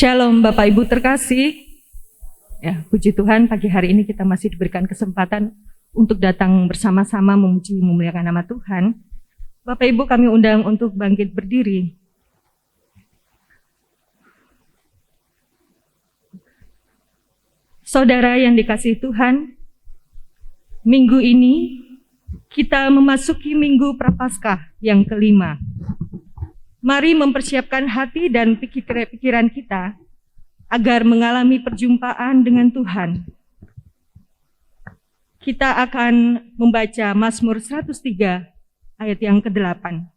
Shalom Bapak Ibu terkasih. Ya, puji Tuhan pagi hari ini kita masih diberikan kesempatan untuk datang bersama-sama memuji memuliakan nama Tuhan. Bapak Ibu kami undang untuk bangkit berdiri. Saudara yang dikasihi Tuhan, minggu ini kita memasuki minggu Prapaskah yang kelima. Mari mempersiapkan hati dan pikiran kita agar mengalami perjumpaan dengan Tuhan. Kita akan membaca Mazmur 103 ayat yang ke-8.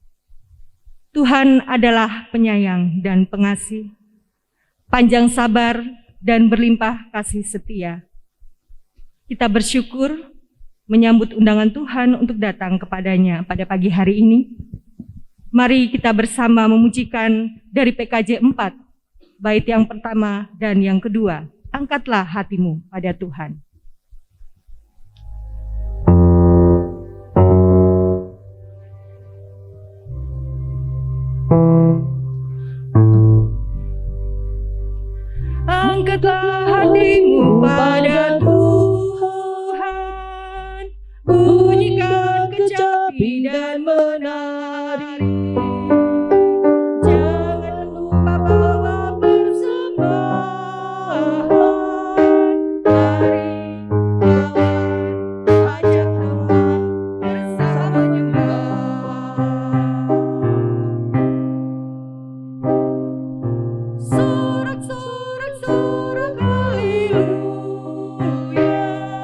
Tuhan adalah penyayang dan pengasih, panjang sabar dan berlimpah kasih setia. Kita bersyukur menyambut undangan Tuhan untuk datang kepadanya pada pagi hari ini. Mari kita bersama memujikan dari PKJ 4, bait yang pertama dan yang kedua. Angkatlah hatimu pada Tuhan. Angkatlah hatimu pada Tuhan, bunyikan kecapi dan menari. Jangan lupa bawa persembahan. Mari kawan, ajak teman bersama menyembah. Sorak-sorak haleluya. Mari nyanyilah.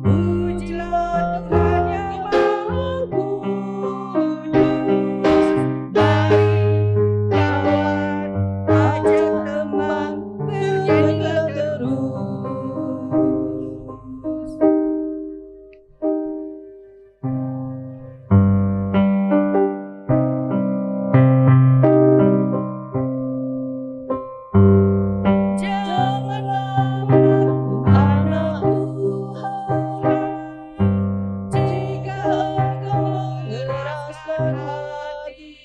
Pujilah Tuhan yang Maha Kudus. Mari kawan, ajak teman bernyanyilah terus. Janganlah mengaku anak Tuhan jika engkau mengeraskan hati.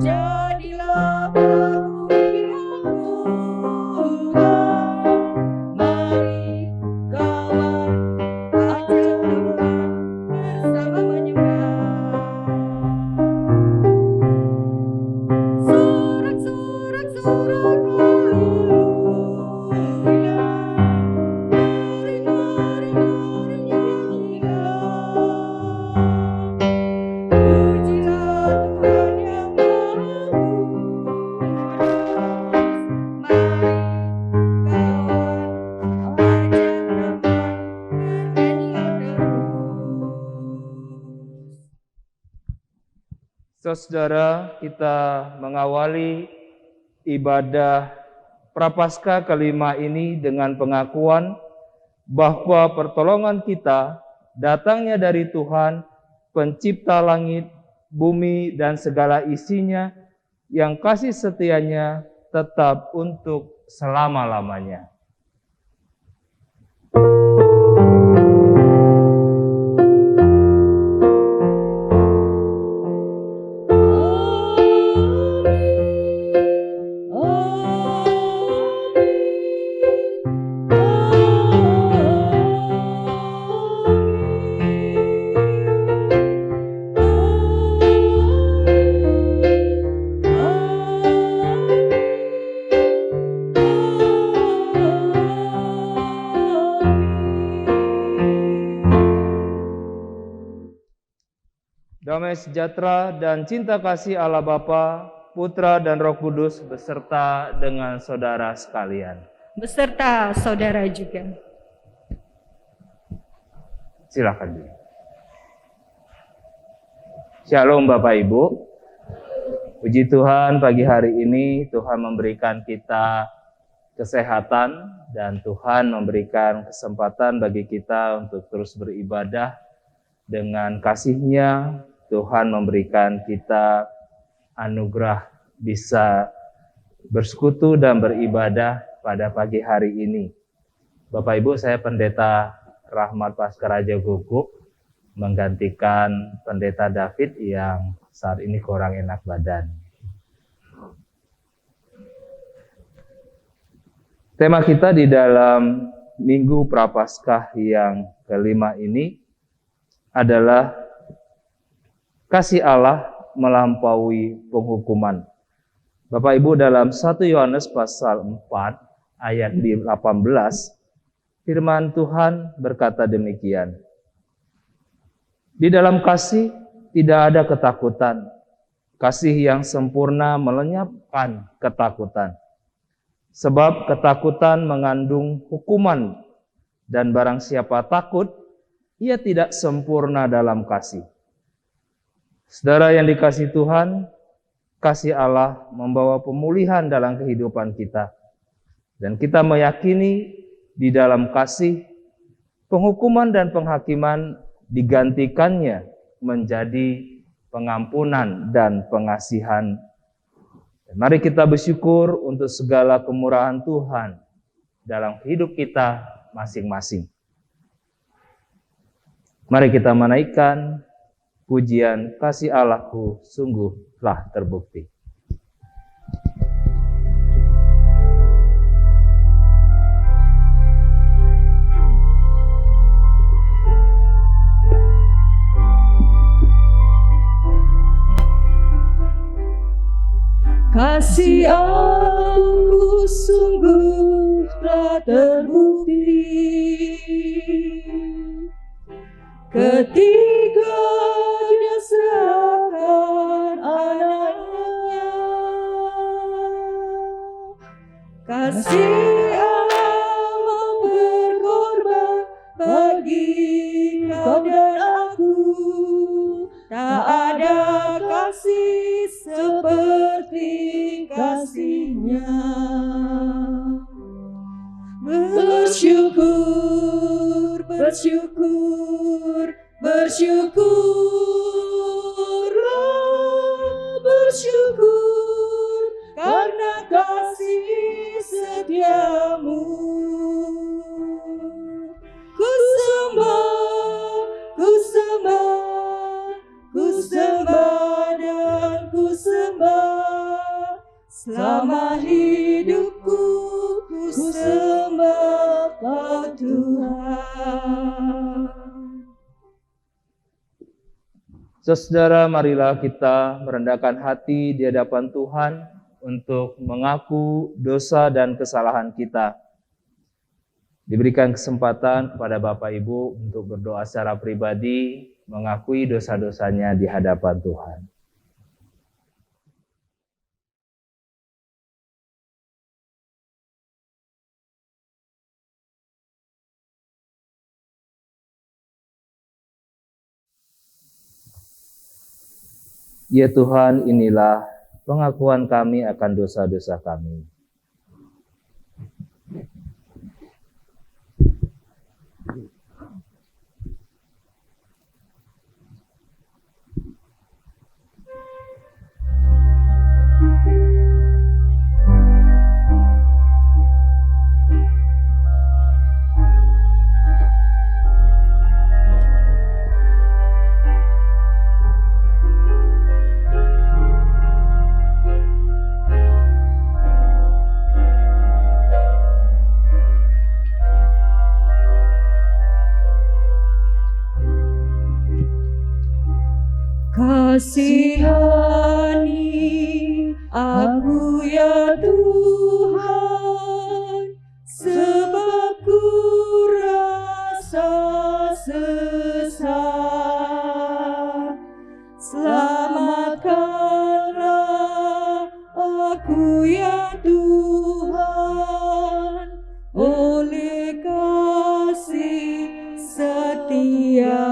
Jadilah pelaku firman Tuhan. Mari kawan, ajak teman bersama menyembah. Sorak-sorak haleluya. Mari nyanyilah. Pujilah Tuhan yang Maha Kudus. Mari kawan, ajak teman bernyanyilah terus. Saudara, kita mengawali ibadah Prapaskah kelima ini dengan pengakuan bahwa pertolongan kita datangnya dari Tuhan, pencipta langit, bumi, dan segala isinya, yang kasih setianya tetap untuk selama-lamanya. Damai sejahtera dan cinta kasih Allah Bapa, Putra dan Roh Kudus beserta dengan saudara sekalian. Beserta saudara juga. Silakan dulu. Shalom Bapak Ibu. Puji Tuhan, pagi hari ini Tuhan memberikan kita kesehatan dan Tuhan memberikan kesempatan bagi kita untuk terus beribadah. Dengan kasih-Nya Tuhan memberikan kita anugerah bisa bersekutu dan beribadah pada pagi hari ini. Bapak Ibu, saya Pendeta Rahmat Paskaraja Guguk menggantikan Pendeta David yang saat ini kurang enak badan. Tema kita di dalam Minggu Prapaskah yang kelima ini adalah kasih Allah melampaui penghukuman. Bapak Ibu, dalam 1 Yohanes pasal 4 ayat 18, firman Tuhan berkata demikian. Di dalam kasih tidak ada ketakutan. Kasih yang sempurna melenyapkan ketakutan. Sebab ketakutan mengandung hukuman, dan barang siapa takut, ia tidak sempurna dalam kasih. Saudara yang dikasihi Tuhan, kasih Allah membawa pemulihan dalam kehidupan kita. Dan kita meyakini di dalam kasih, penghukuman dan penghakiman digantikannya menjadi pengampunan dan pengasihan. Mari kita bersyukur untuk segala kemurahan Tuhan dalam hidup kita masing-masing. Mari kita menaikkan pujian kasih Allahku sungguh telah terbukti. Kasih Allahku sungguh telah terbukti ketika Dia serahkan anaknya. Kasih Allah mau berkorban bagi kau dan aku. Tak ada kasih seperti kasih-Nya. Bersyukur, bersyukur, bersyukurlah, bersyukur karena kasih setia-Mu. Ku sembah, ku sembah, ku sembah dan ku sembah. Selama hidupku ku sembah Kau Tuhan. Saudara, marilah kita merendahkan hati di hadapan Tuhan untuk mengaku dosa dan kesalahan kita. Diberikan kesempatan kepada Bapak Ibu untuk berdoa secara pribadi, mengakui dosa-dosanya di hadapan Tuhan. Ya Tuhan, inilah pengakuan kami akan dosa-dosa kami. Kasihani aku ya Tuhan, sebab ku rasa sesat. Selamatkanlah aku ya Tuhan, oleh kasih setia-Mu.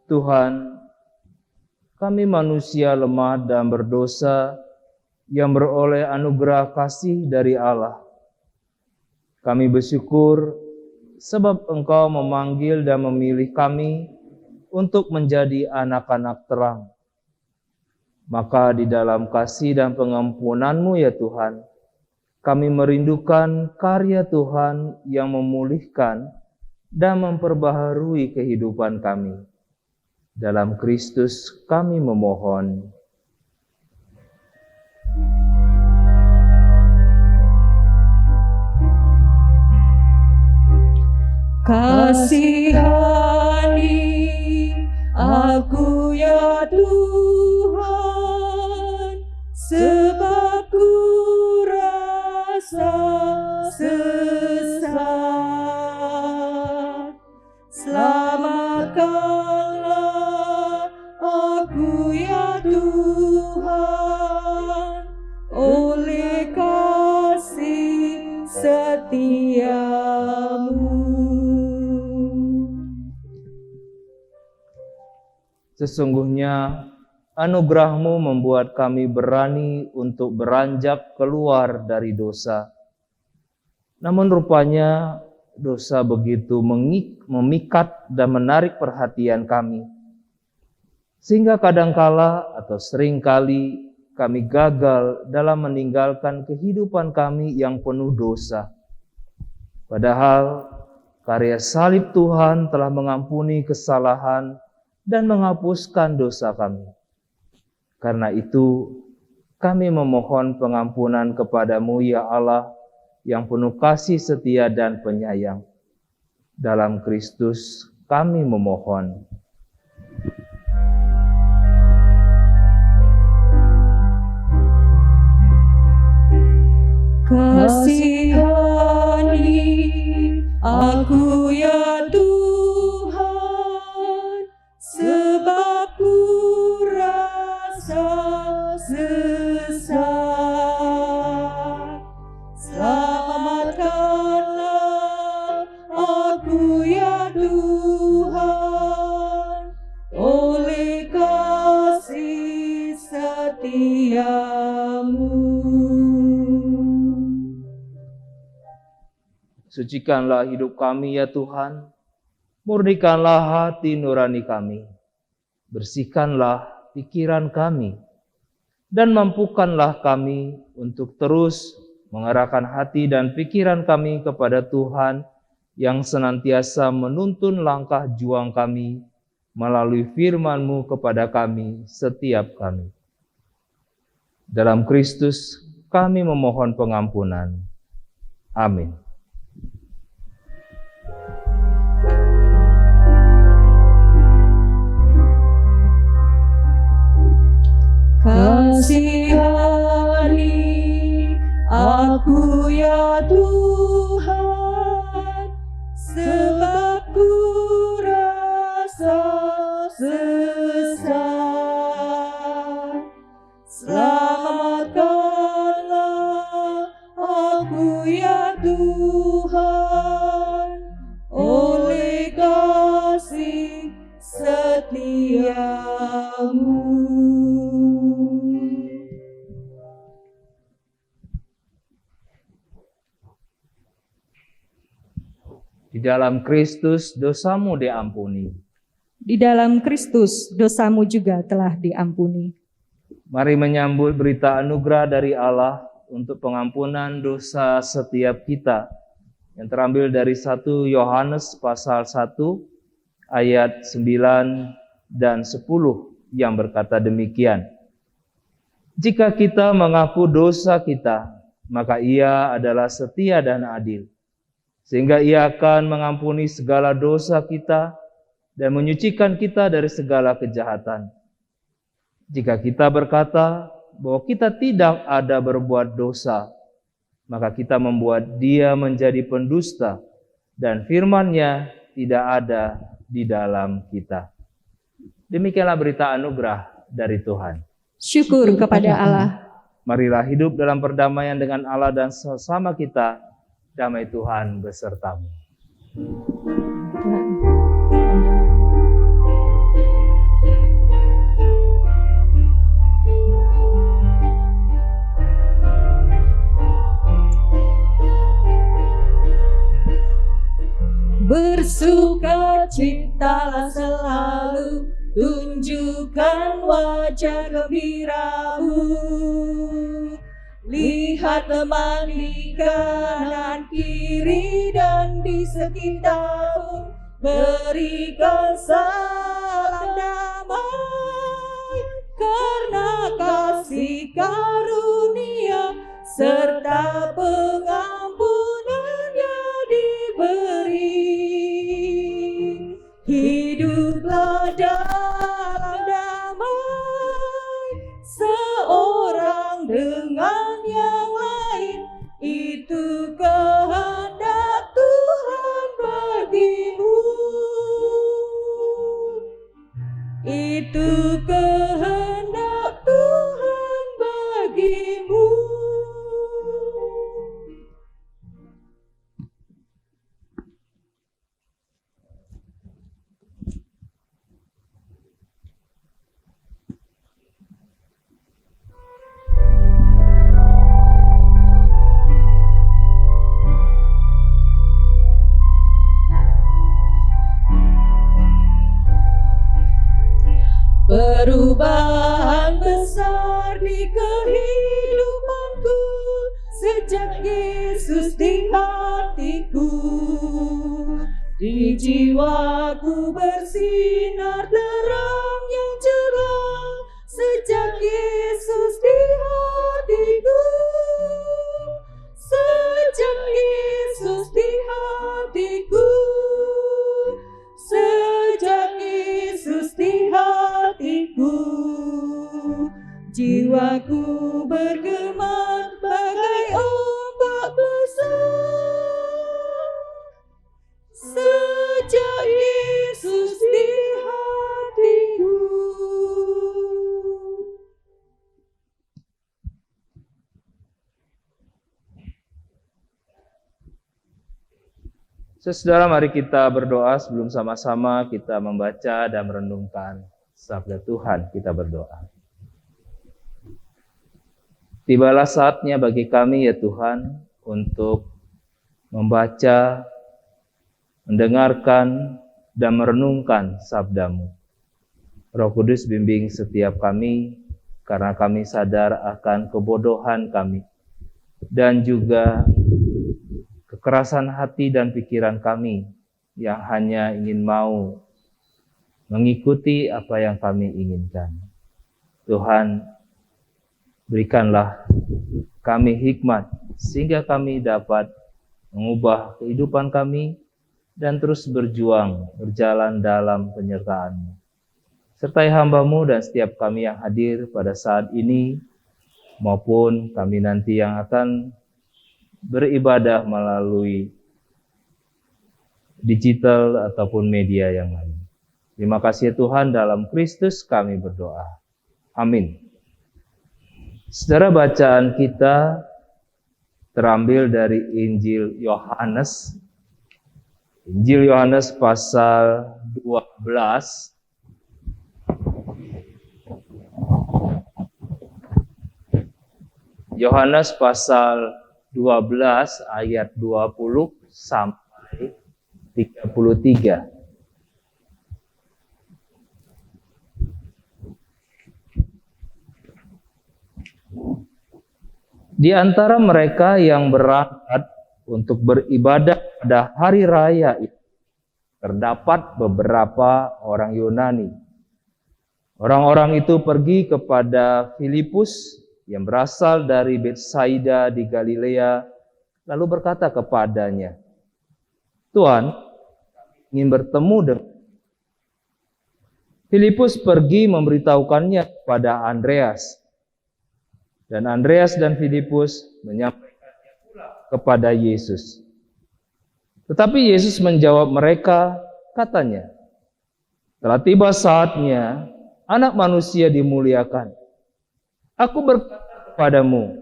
Tuhan, kami manusia lemah dan berdosa yang beroleh anugerah kasih dari Allah. Kami bersyukur sebab Engkau memanggil dan memilih kami untuk menjadi anak-anak terang. Maka di dalam kasih dan pengampunan-Mu ya Tuhan, Kami merindukan karya Tuhan yang memulihkan dan memperbaharui kehidupan kami. Dalam Kristus kami memohon. Kasihani aku ya Tuhan, sebab ku rasa sesat. Selamatkanlah aku ya Tuhan, oleh kasih setiamu. Sesungguhnya anugerah-Mu membuat kami berani untuk beranjak keluar dari dosa. Namun rupanya dosa begitu memikat dan menarik perhatian kami, sehingga kadangkala atau seringkali kami gagal dalam meninggalkan kehidupan kami yang penuh dosa. Padahal karya salib Tuhan telah mengampuni kesalahan dan menghapuskan dosa kami. Karena itu, kami memohon pengampunan kepadamu ya Allah, yang penuh kasih setia dan penyayang. Dalam Kristus kami memohon. Kasihani aku ya Tuhan, sebab ku rasa sesat. Selamatkanlah aku ya Tuhan, oleh kasih setiamu. Sucikanlah hidup kami ya Tuhan, murnikanlah hati nurani kami, bersihkanlah pikiran kami, dan mampukanlah kami untuk terus mengarahkan hati dan pikiran kami kepada Tuhan yang senantiasa menuntun langkah juang kami melalui firman-Mu kepada kami setiap kami. Dalam Kristus kami memohon pengampunan. Amin. Kasihani aku ya Tuhan, sebab ku rasa sesat. Selamatkanlah aku ya Tuhan, oleh kasih setiamu. Di dalam Kristus dosamu diampuni. Di dalam Kristus dosamu juga telah diampuni. Mari menyambut berita anugerah dari Allah untuk pengampunan dosa setiap kita yang terambil dari 1 Yohanes pasal 1 ayat 9 dan 10 yang berkata demikian. Jika kita mengaku dosa kita, maka Ia adalah setia dan adil, sehingga Ia akan mengampuni segala dosa kita dan menyucikan kita dari segala kejahatan. Jika kita berkata bahwa kita tidak ada berbuat dosa, maka kita membuat Dia menjadi pendusta dan firman-Nya tidak ada di dalam kita. Demikianlah berita anugerah dari Tuhan. Syukur kepada Allah. Marilah hidup dalam perdamaian dengan Allah dan sesama kita. Damai Tuhan besertamu. Bersukacitalah selalu, tunjukkan wajah gembiramu. Lihat lihat teman di kanan kiri dan di sekitar, berikan salam damai, karena kasih karunia serta pengampunannya diberi. Hiduplah dalam damai, seorang dengan yang lain, itu kehendak Tuhan bagimu. Itu kehendak Tuhan bagimu. Perubahan besar di kehidupanku sejak Yesus di hatiku. Di jiwaku bersinar terang yang cerah sejak Yesus di hatiku. Sejak Yesus di hatiku. Sejak Yesus di hatiku, jiwaku bergema bagai ombak besar. Sejak Yesus di hatiku. Saudara, mari kita berdoa sebelum sama-sama kita membaca dan merenungkan sabda Tuhan. Kita berdoa. Tibalah saatnya bagi kami ya Tuhan untuk membaca, mendengarkan, dan merenungkan sabda-Mu. Roh Kudus bimbing setiap kami, karena kami sadar akan kebodohan kami, dan juga kekerasan hati dan pikiran kami yang hanya ingin mau mengikuti apa yang kami inginkan. Tuhan, berikanlah kami hikmat sehingga kami dapat mengubah kehidupan kami dan terus berjuang, berjalan dalam penyertaan-Mu. Sertai hamba-Mu dan setiap kami yang hadir pada saat ini, maupun kami nanti yang akan beribadah melalui digital ataupun media yang lain. Terima kasih Tuhan, dalam Kristus kami berdoa. Amin. Saudara, bacaan kita terambil dari Injil Yohanes. Injil Yohanes pasal 12. Yohanes pasal 12 ayat 20 sampai 33. Di antara mereka yang berangkat untuk beribadah pada hari raya itu, terdapat beberapa orang Yunani. Orang-orang itu pergi kepada Filipus yang berasal dari Betsaida di Galilea, lalu berkata kepadanya, Tuhan, ingin bertemu dengan. Filipus pergi memberitahukannya kepada Andreas, dan Andreas dan Filipus menyampaikannya pula kepada Yesus. Tetapi Yesus menjawab mereka, katanya, telah tiba saatnya Anak Manusia dimuliakan. Aku berkata kepadamu,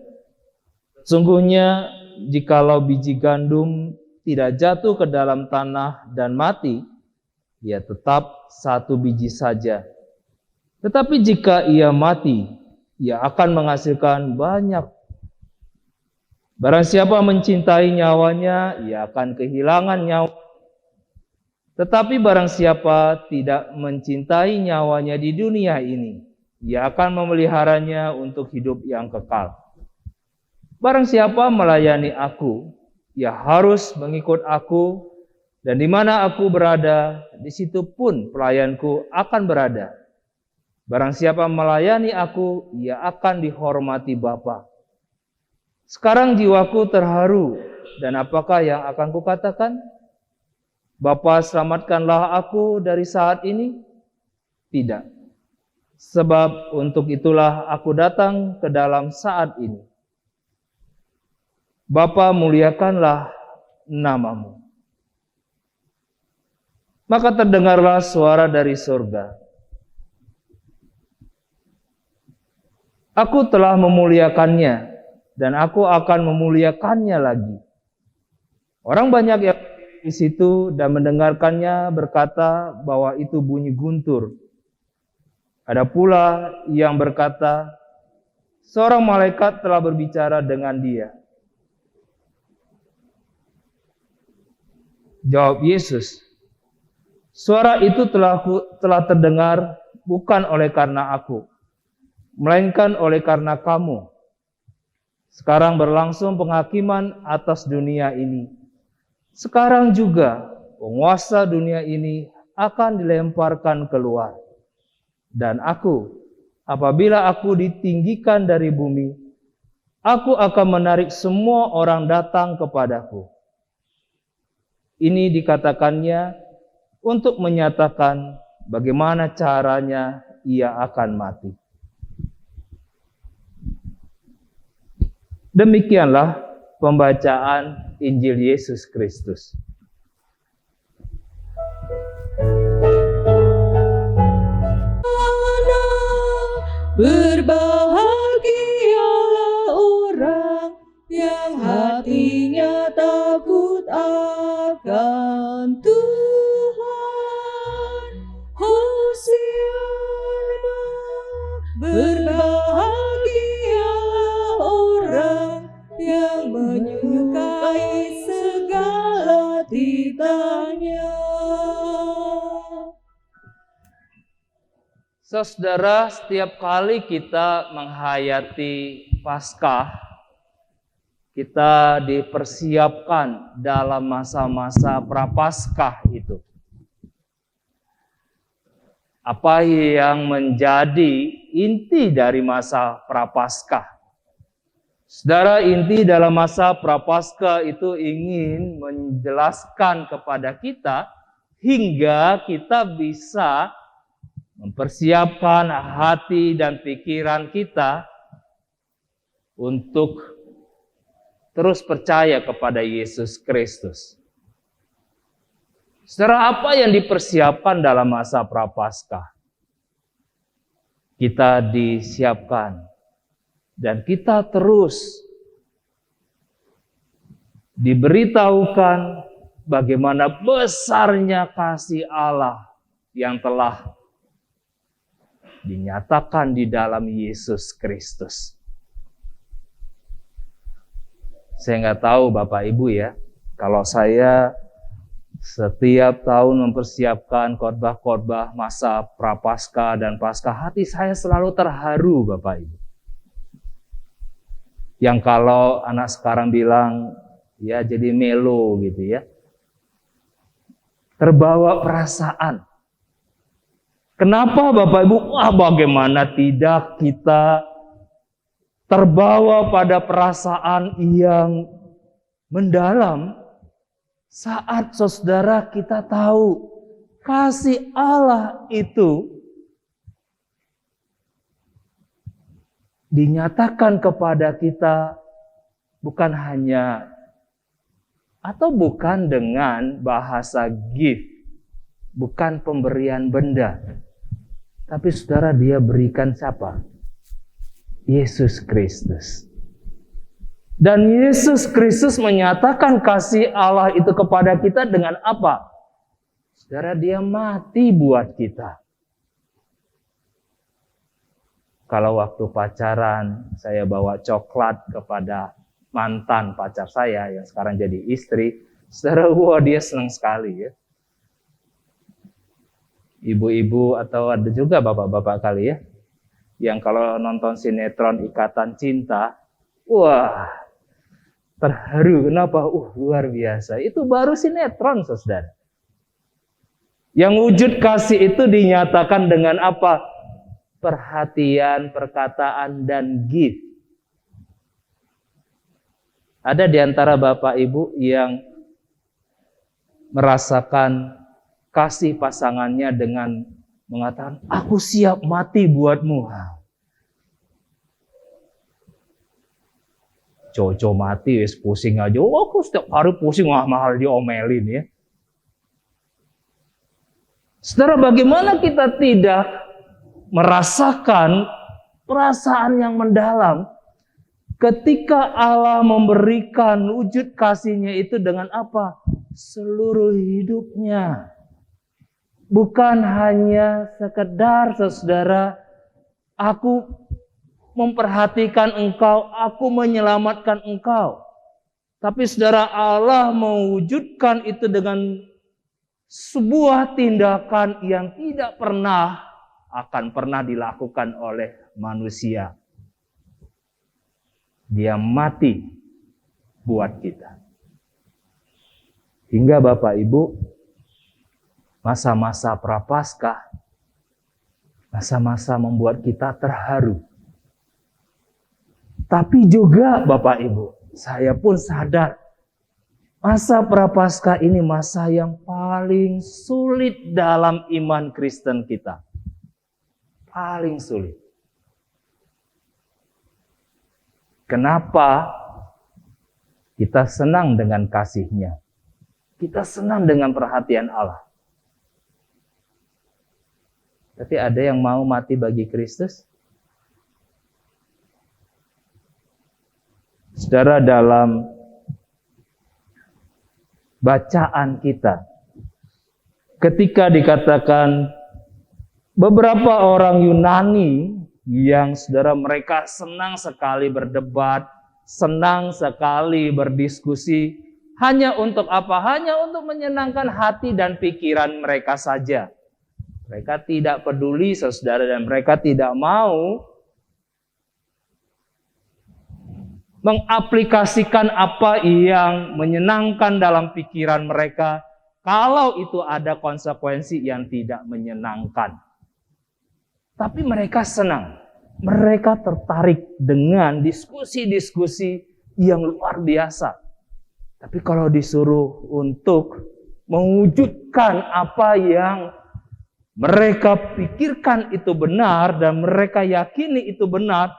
sesungguhnya jikalau biji gandum tidak jatuh ke dalam tanah dan mati, ia tetap satu biji saja. Tetapi jika ia mati, ia akan menghasilkan banyak. Barang siapa mencintai nyawanya, ia akan kehilangan nyawa. Tetapi barang siapa tidak mencintai nyawanya di dunia ini, ia akan memeliharanya untuk hidup yang kekal. Barang siapa melayani aku, ia harus mengikut aku, dan di mana aku berada, di situ pun pelayanku akan berada. Barang siapa melayani aku, ia akan dihormati Bapa. Sekarang jiwaku terharu, dan apakah yang akan kukatakan? Bapa, selamatkanlah aku dari saat ini? Tidak. Sebab untuk itulah aku datang ke dalam saat ini. Bapa, muliakanlah namamu. Maka terdengarlah suara dari surga. Aku telah memuliakannya, dan aku akan memuliakannya lagi. Orang banyak yang di situ dan mendengarkannya berkata bahwa itu bunyi guntur. Ada pula yang berkata, seorang malaikat telah berbicara dengan dia. Jawab Yesus, suara itu telah terdengar bukan oleh karena aku, melainkan oleh karena kamu. Sekarang berlangsung penghakiman atas dunia ini. Sekarang juga penguasa dunia ini akan dilemparkan keluar. Dan aku, apabila aku ditinggikan dari bumi, aku akan menarik semua orang datang kepadaku. Ini dikatakannya untuk menyatakan bagaimana caranya ia akan mati. Demikianlah pembacaan Injil Yesus Kristus. Berbahagialah orang yang hatinya takut akan Tuhan. Hosiana. Berbahagialah orang yang menyukai segala titanya. Saudara, setiap kali kita menghayati Paskah, kita dipersiapkan dalam masa-masa Prapaskah itu. Apa yang menjadi inti dari masa Prapaskah? Saudara, inti dalam masa Prapaskah itu ingin menjelaskan kepada kita hingga kita bisa mempersiapkan hati dan pikiran kita untuk terus percaya kepada Yesus Kristus. Saudara, apa yang dipersiapkan dalam masa Prapaskah? Kita disiapkan dan kita terus diberitahukan bagaimana besarnya kasih Allah yang telah dinyatakan di dalam Yesus Kristus. Saya nggak tahu Bapak Ibu ya, kalau saya setiap tahun mempersiapkan khotbah-khotbah masa Prapaskah dan Paskah, hati saya selalu terharu Bapak Ibu. Yang kalau anak sekarang bilang, ya jadi melo gitu ya. Terbawa perasaan. Kenapa Bapak Ibu? Wah, bagaimana tidak kita terbawa pada perasaan yang mendalam saat saudara kita tahu kasih Allah itu dinyatakan kepada kita bukan hanya atau bukan dengan bahasa gift, bukan pemberian benda. Tapi saudara, dia berikan siapa? Yesus Kristus. Dan Yesus Kristus menyatakan kasih Allah itu kepada kita dengan apa? Saudara, dia mati buat kita. Kalau waktu pacaran, saya bawa coklat kepada mantan pacar saya yang sekarang jadi istri. Saudara, wah dia senang sekali ya. Ibu-ibu atau ada juga bapak-bapak kali ya, yang kalau nonton sinetron Ikatan Cinta, wah terharu. Kenapa? Luar biasa. Itu baru sinetron, saudara. Yang wujud kasih itu dinyatakan dengan apa? Perhatian, perkataan, dan gift. Ada di antara Bapak Ibu yang merasakan kasih pasangannya dengan mengatakan, aku siap mati buatmu. Cowok mati, wis pusing aja. Aku setiap hari pusing, mahal diomelin ya. Saudara, bagaimana kita tidak merasakan perasaan yang mendalam ketika Allah memberikan wujud kasih-Nya itu dengan apa? Seluruh hidupnya. Bukan hanya sekedar, saudara, aku memperhatikan engkau, aku menyelamatkan engkau. Tapi saudara, Allah mewujudkan itu dengan sebuah tindakan yang tidak akan pernah dilakukan oleh manusia. Dia mati buat kita. Hingga Bapak Ibu, masa-masa Prapaskah, masa-masa membuat kita terharu. Tapi juga Bapak Ibu, saya pun sadar, masa Prapaskah ini masa yang paling sulit dalam iman Kristen kita. Paling sulit. Kenapa? Kita senang dengan kasih-Nya. Kita senang dengan perhatian Allah. Tapi ada yang mau mati bagi Kristus? Saudara, dalam bacaan kita, ketika dikatakan beberapa orang Yunani yang saudara mereka senang sekali berdebat, senang sekali berdiskusi, hanya untuk apa? Hanya untuk menyenangkan hati dan pikiran mereka saja. Mereka tidak peduli, saudara, dan mereka tidak mau mengaplikasikan apa yang menyenangkan dalam pikiran mereka kalau itu ada konsekuensi yang tidak menyenangkan. Tapi mereka senang, mereka tertarik dengan diskusi-diskusi yang luar biasa. Tapi kalau disuruh untuk mewujudkan apa yang mereka pikirkan itu benar dan mereka yakini itu benar,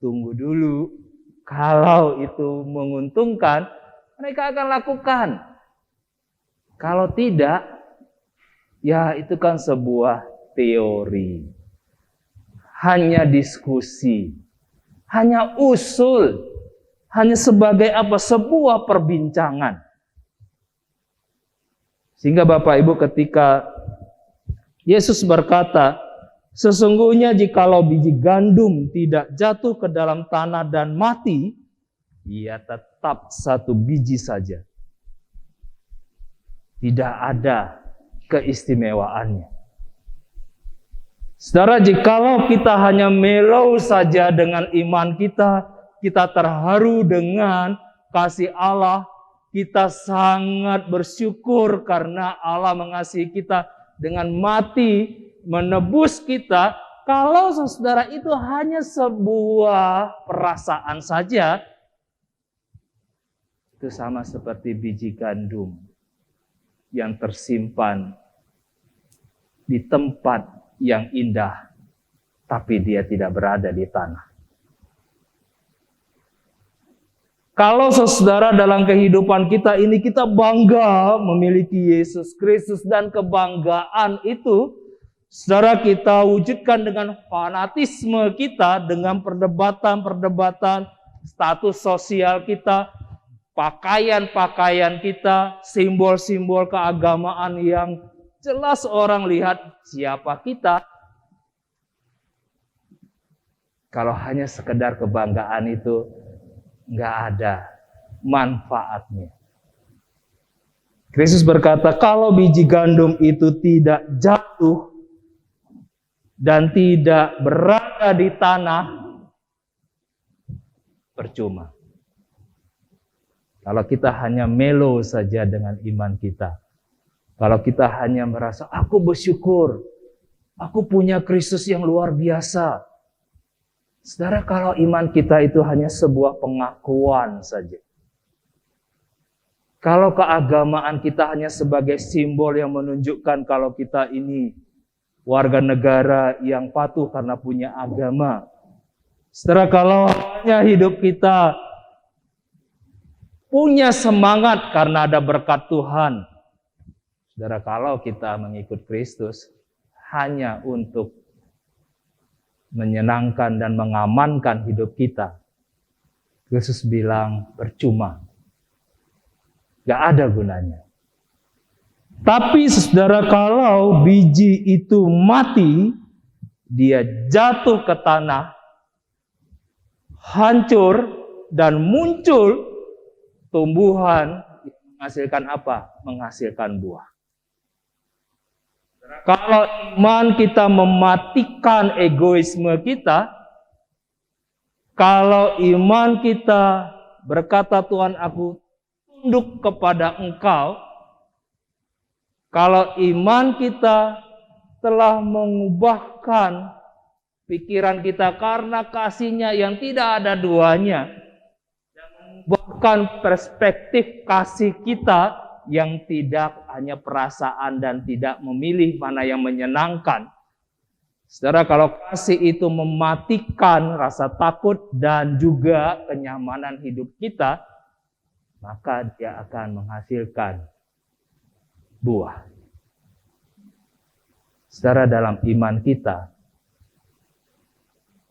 tunggu dulu. Kalau itu menguntungkan, mereka akan lakukan. Kalau tidak, ya itu kan sebuah teori. Hanya diskusi. Hanya usul. Hanya sebagai apa? Sebuah perbincangan. Sehingga Bapak Ibu ketika Yesus berkata, sesungguhnya jikalau biji gandum tidak jatuh ke dalam tanah dan mati, ia tetap satu biji saja. Tidak ada keistimewaannya. Saudara, jikalau kita hanya mellow saja dengan iman kita, kita terharu dengan kasih Allah, kita sangat bersyukur karena Allah mengasihi kita dengan mati, menebus kita. Kalau saudara itu hanya sebuah perasaan saja, itu sama seperti biji gandum yang tersimpan di tempat yang indah, tapi dia tidak berada di tanah. Kalau saudara dalam kehidupan kita ini kita bangga memiliki Yesus Kristus dan kebanggaan itu, saudara, kita wujudkan dengan fanatisme kita, dengan perdebatan-perdebatan status sosial kita, pakaian-pakaian kita, simbol-simbol keagamaan yang jelas orang lihat siapa kita. Kalau hanya sekedar kebanggaan itu nggak ada manfaatnya. Kristus berkata, kalau biji gandum itu tidak jatuh dan tidak berada di tanah, percuma. Kalau kita hanya melo saja dengan iman kita. Kalau kita hanya merasa, aku bersyukur, aku punya Kristus yang luar biasa. Saudara, kalau iman kita itu hanya sebuah pengakuan saja. Kalau keagamaan kita hanya sebagai simbol yang menunjukkan kalau kita ini warga negara yang patuh karena punya agama. Saudara, kalau hanya hidup kita punya semangat karena ada berkat Tuhan. Saudara, kalau kita mengikut Kristus hanya untuk menyenangkan dan mengamankan hidup kita, Yesus bilang percuma. Gak ada gunanya. Tapi saudara, kalau biji itu mati, dia jatuh ke tanah, hancur, dan muncul tumbuhan yang menghasilkan apa? Menghasilkan buah. Kalau iman kita mematikan egoisme kita, kalau iman kita berkata, Tuhan, aku tunduk kepada Engkau, kalau iman kita telah mengubahkan pikiran kita karena kasih-Nya yang tidak ada duanya, dan mengubahkan perspektif kasih kita yang tidak hanya perasaan dan tidak memilih mana yang menyenangkan. Saudara, kalau kasih itu mematikan rasa takut dan juga kenyamanan hidup kita, maka dia akan menghasilkan buah. Saudara, dalam iman kita,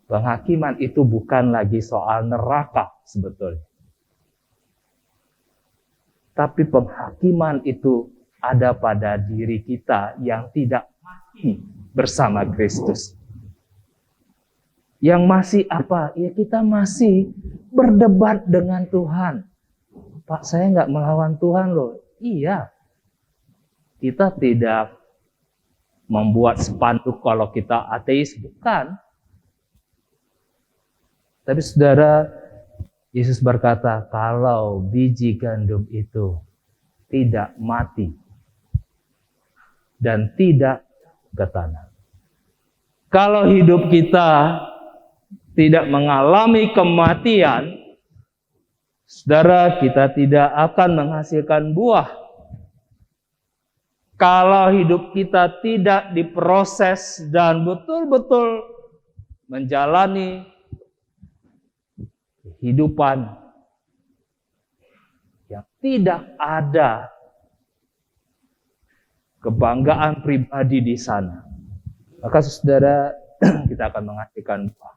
penghakiman itu bukan lagi soal neraka sebetulnya. Tapi penghakiman itu ada pada diri kita yang tidak mati bersama Kristus. Yang masih apa? Ya, kita masih berdebat dengan Tuhan. Pak, saya nggak melawan Tuhan loh. Iya. Kita tidak membuat spanduk kalau kita ateis, bukan. Tapi saudara, Yesus berkata, kalau biji gandum itu tidak mati dan tidak ke tanah. Kalau hidup kita tidak mengalami kematian, saudara, kita tidak akan menghasilkan buah. Kalau hidup kita tidak diproses dan betul-betul menjalani kehidupan yang tidak ada kebanggaan pribadi di sana, maka saudara, kita akan menghasilkan buah.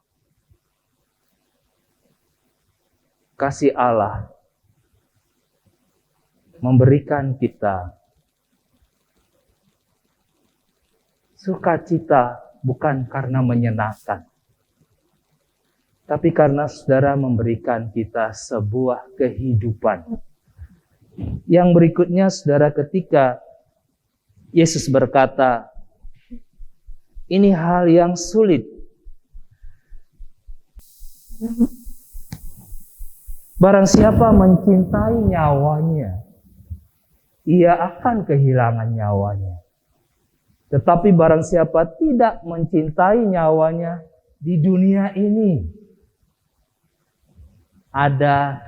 Kasih Allah memberikan kita sukacita bukan karena menyenangkan, tapi karena saudara memberikan kita sebuah kehidupan. Yang berikutnya, saudara, ketika Yesus berkata, ini hal yang sulit. Barang siapa mencintai nyawanya, ia akan kehilangan nyawanya. Tetapi barang siapa tidak mencintai nyawanya di dunia ini, ada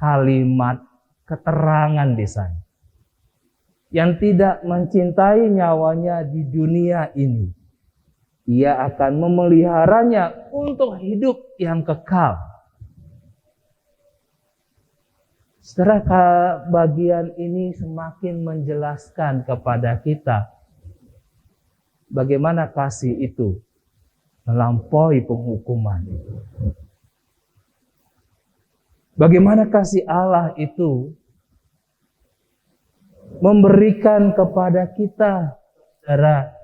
kalimat keterangan di sana. Yang tidak mencintai nyawanya di dunia ini, ia akan memeliharanya untuk hidup yang kekal. Setelah bagian ini semakin menjelaskan kepada kita bagaimana kasih itu melampaui penghukuman. Bagaimana kasih Allah itu memberikan kepada kita, saudara,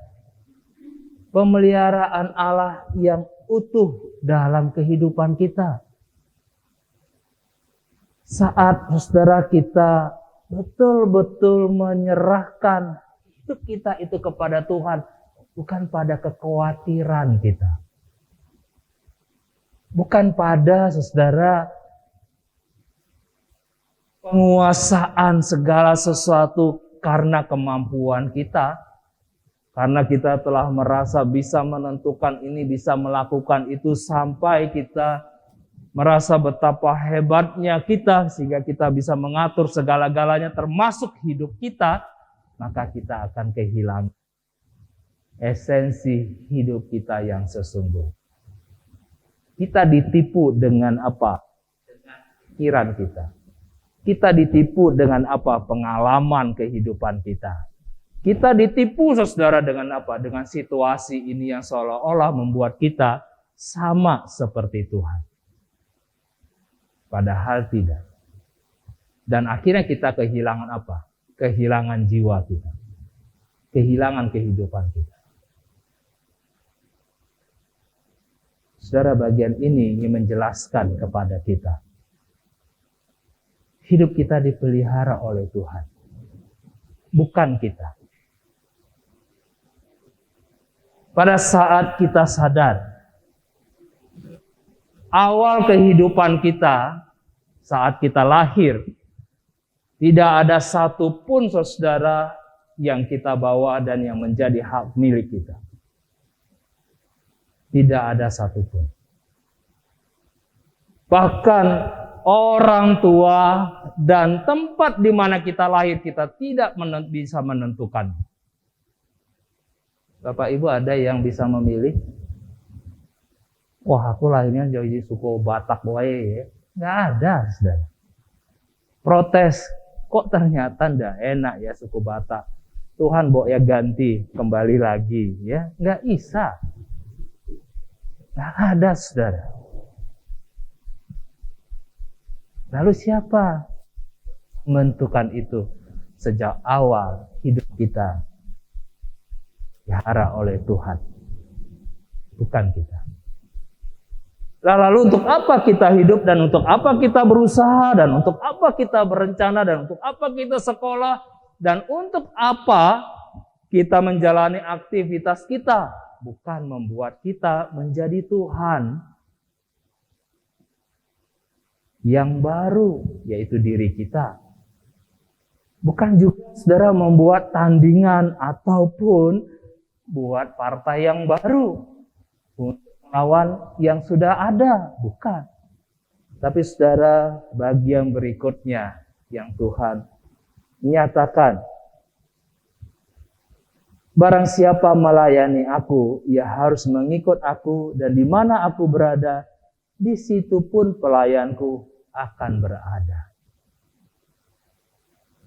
pemeliharaan Allah yang utuh dalam kehidupan kita. Saat saudara kita betul-betul menyerahkan hidup kita itu kepada Tuhan, bukan pada kekhawatiran kita. Bukan pada, saudara, penguasaan segala sesuatu karena kemampuan kita. Karena kita telah merasa bisa menentukan ini, bisa melakukan itu, sampai kita merasa betapa hebatnya kita sehingga kita bisa mengatur segala-galanya termasuk hidup kita, maka kita akan kehilangan esensi hidup kita yang sesungguhnya. Kita ditipu dengan apa? Dengan pikiran kita. Kita ditipu dengan apa? Pengalaman kehidupan kita. Kita ditipu, saudara, dengan apa? Dengan situasi ini yang seolah-olah membuat kita sama seperti Tuhan. Padahal tidak. Dan akhirnya kita kehilangan apa? Kehilangan jiwa kita. Kehilangan kehidupan kita. Saudara, bagian ini ingin menjelaskan kepada kita. Hidup kita dipelihara oleh Tuhan. Bukan kita. Pada saat kita sadar, awal kehidupan kita, saat kita lahir, tidak ada satupun, saudara, yang kita bawa dan yang menjadi hak milik kita. Tidak ada satupun. Bahkan orang tua dan tempat di mana kita lahir, kita tidak bisa menentukan. Bapak Ibu ada yang bisa memilih? Wah, aku lahirnya jadi suku Batak ya. Nggak ada, saudara. Protes, kok ternyata nggak enak ya suku Batak. Tuhan ya ganti, kembali lagi ya. Nggak bisa. Nggak ada, saudara. Lalu siapa menentukan itu? Sejak awal hidup kita dipelihara oleh Tuhan, bukan kita. Lalu untuk apa kita hidup, dan untuk apa kita berusaha, dan untuk apa kita berencana, dan untuk apa kita sekolah, dan untuk apa kita menjalani aktivitas kita? Bukan membuat kita menjadi Tuhan yang baru, yaitu diri kita. Bukan juga, saudara, membuat tandingan ataupun buat partai yang baru untuk melawan yang sudah ada, bukan. Tapi saudara, bagian berikutnya yang Tuhan nyatakan, barang siapa melayani aku, ia harus mengikut aku, dan di mana aku berada, di situ pun pelayanku akan berada.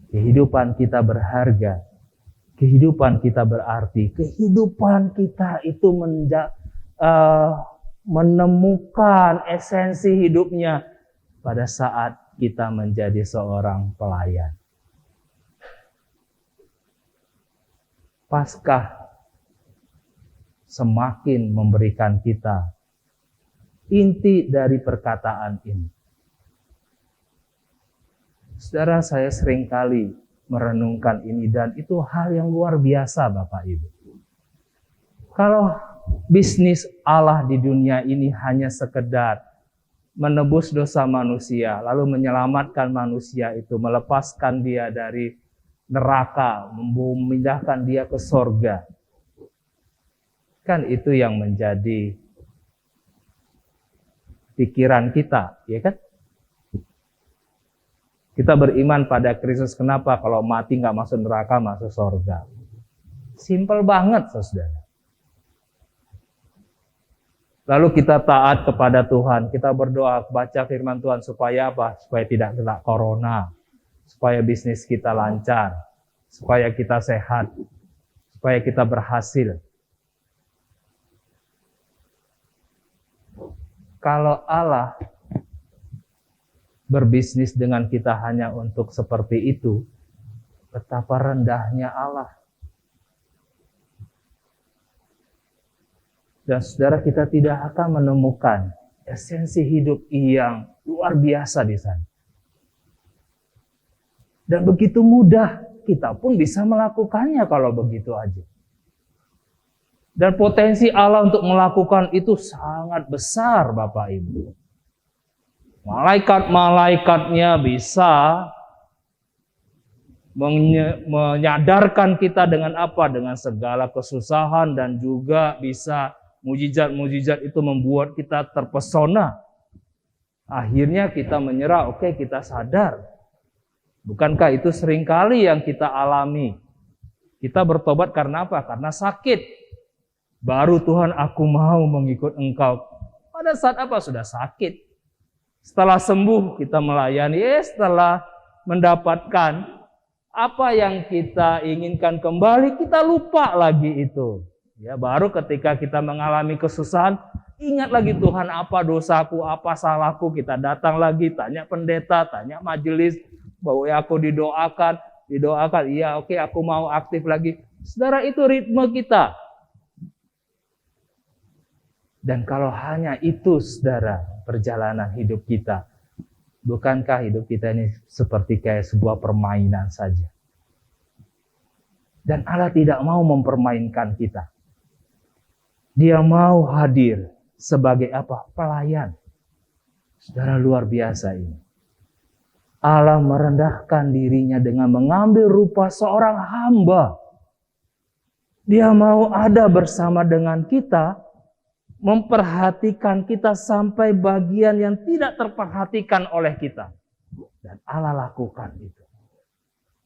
Kehidupan kita berharga. Kehidupan kita berarti, kehidupan kita itu menemukan esensi hidupnya pada saat kita menjadi seorang pelayan. Paskah semakin memberikan kita inti dari perkataan ini. Saudara, saya seringkali merenungkan ini, dan itu hal yang luar biasa, Bapak Ibu. Kalau bisnis Allah di dunia ini hanya sekedar menebus dosa manusia, lalu menyelamatkan manusia itu, melepaskan dia dari neraka, memindahkan dia ke sorga, kan itu yang menjadi pikiran kita, ya kan? Kita beriman pada Kristus, kenapa? Kalau mati nggak masuk neraka, masuk surga. Simpel banget, saudara. Lalu kita taat kepada Tuhan, kita berdoa, baca firman Tuhan supaya apa? Supaya tidak kena corona, supaya bisnis kita lancar, supaya kita sehat, supaya kita berhasil. Kalau Allah berbisnis dengan kita hanya untuk seperti itu, betapa rendahnya Allah. Dan saudara, kita tidak akan menemukan esensi hidup yang luar biasa di sana. Dan begitu mudah, kita pun bisa melakukannya kalau begitu aja. Dan potensi Allah untuk melakukan itu sangat besar, Bapak Ibu. Malaikat-malaikatnya bisa menyadarkan kita dengan apa? Dengan segala kesusahan dan juga bisa mujizat-mujizat itu membuat kita terpesona. Akhirnya kita menyerah, oke, kita sadar. Bukankah itu seringkali yang kita alami? Kita bertobat karena apa? Karena sakit. Baru Tuhan, aku mau mengikut Engkau. Pada saat apa? Sudah sakit. Setelah sembuh kita melayani, setelah mendapatkan apa yang kita inginkan kembali, kita lupa lagi itu. Ya, baru ketika kita mengalami kesusahan, ingat lagi Tuhan, apa dosaku, apa salahku, kita datang lagi, tanya pendeta, tanya majelis, bahwa aku didoakan, iya oke, aku mau aktif lagi. Saudara, itu ritme kita. Dan kalau hanya itu, saudara, perjalanan hidup kita, bukankah hidup kita ini seperti kayak sebuah permainan saja? Dan Allah tidak mau mempermainkan kita. Dia mau hadir sebagai apa? Pelayan. Saudara, luar biasa ini. Allah merendahkan dirinya dengan mengambil rupa seorang hamba. Dia mau ada bersama dengan kita, memperhatikan kita sampai bagian yang tidak terperhatikan oleh kita. Dan Allah lakukan itu.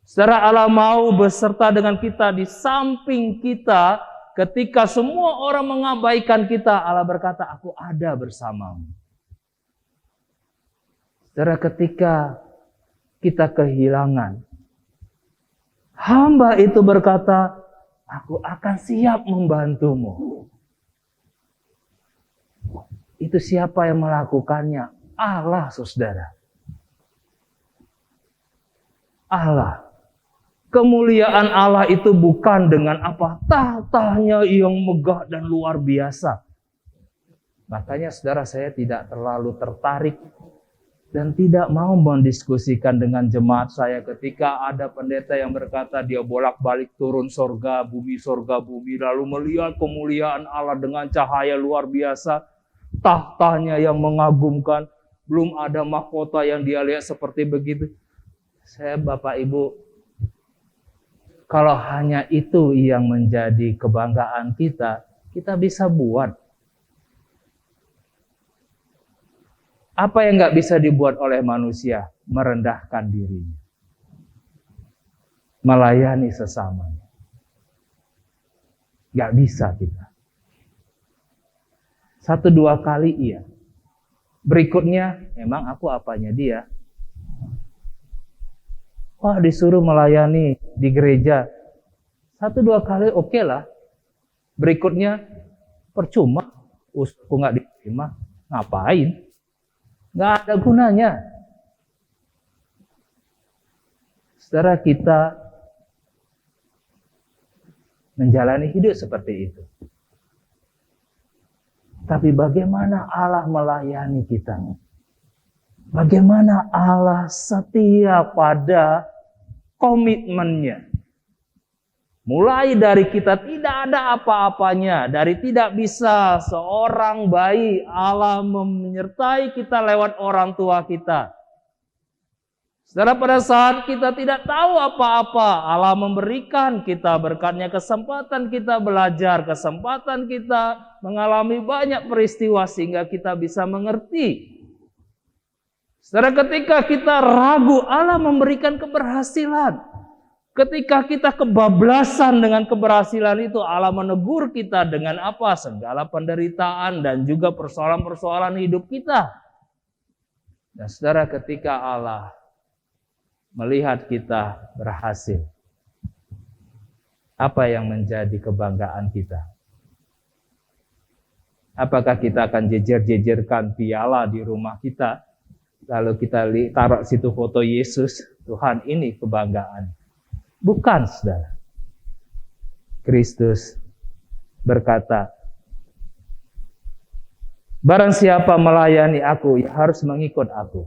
Saudara, Allah mau beserta dengan kita di samping kita. Ketika semua orang mengabaikan kita, Allah berkata, aku ada bersamamu. Saudara, ketika kita kehilangan, hamba itu berkata, aku akan siap membantumu. Itu siapa yang melakukannya? Allah, saudara. Allah. Kemuliaan Allah itu bukan dengan apa? Tahtanya yang megah dan luar biasa. Makanya saudara, saya tidak terlalu tertarik dan tidak mau mendiskusikan dengan jemaat saya ketika ada pendeta yang berkata dia bolak-balik turun sorga bumi, lalu melihat kemuliaan Allah dengan cahaya luar biasa, tahtanya yang mengagumkan, belum ada mahkota yang dia lihat seperti begitu. Saya, Bapak Ibu, kalau hanya itu yang menjadi kebanggaan kita, kita bisa buat. Apa yang nggak bisa dibuat oleh manusia? Merendahkan dirinya. Melayani sesamanya. Nggak bisa kita. 1-2 kali iya. Berikutnya, emang aku apanya dia? Wah, disuruh melayani di gereja. 1-2 kali oke lah. Berikutnya, percuma. Aku nggak diterima. Ngapain? Nggak ada gunanya. Saudara, kita menjalani hidup seperti itu. Tapi bagaimana Allah melayani kita? Bagaimana Allah setia pada komitmennya. Mulai dari kita tidak ada apa-apanya, dari tidak bisa seorang bayi, Allah menyertai kita lewat orang tua kita. Saudara, pada saat kita tidak tahu apa-apa, Allah memberikan kita berkatnya, kesempatan kita belajar, kesempatan kita mengalami banyak peristiwa sehingga kita bisa mengerti. Saudara, ketika kita ragu, Allah memberikan keberhasilan. Ketika kita kebablasan dengan keberhasilan itu, Allah menegur kita dengan apa? Segala penderitaan dan juga persoalan-persoalan hidup kita. Dan saudara, ketika Allah melihat kita berhasil, apa yang menjadi kebanggaan kita? Apakah kita akan jejer-jejerkan piala di rumah kita? Lalu kita taruh situ foto Yesus, Tuhan, ini kebanggaan. Bukan, saudara. Kristus berkata, barang siapa melayani aku, ya harus mengikut aku.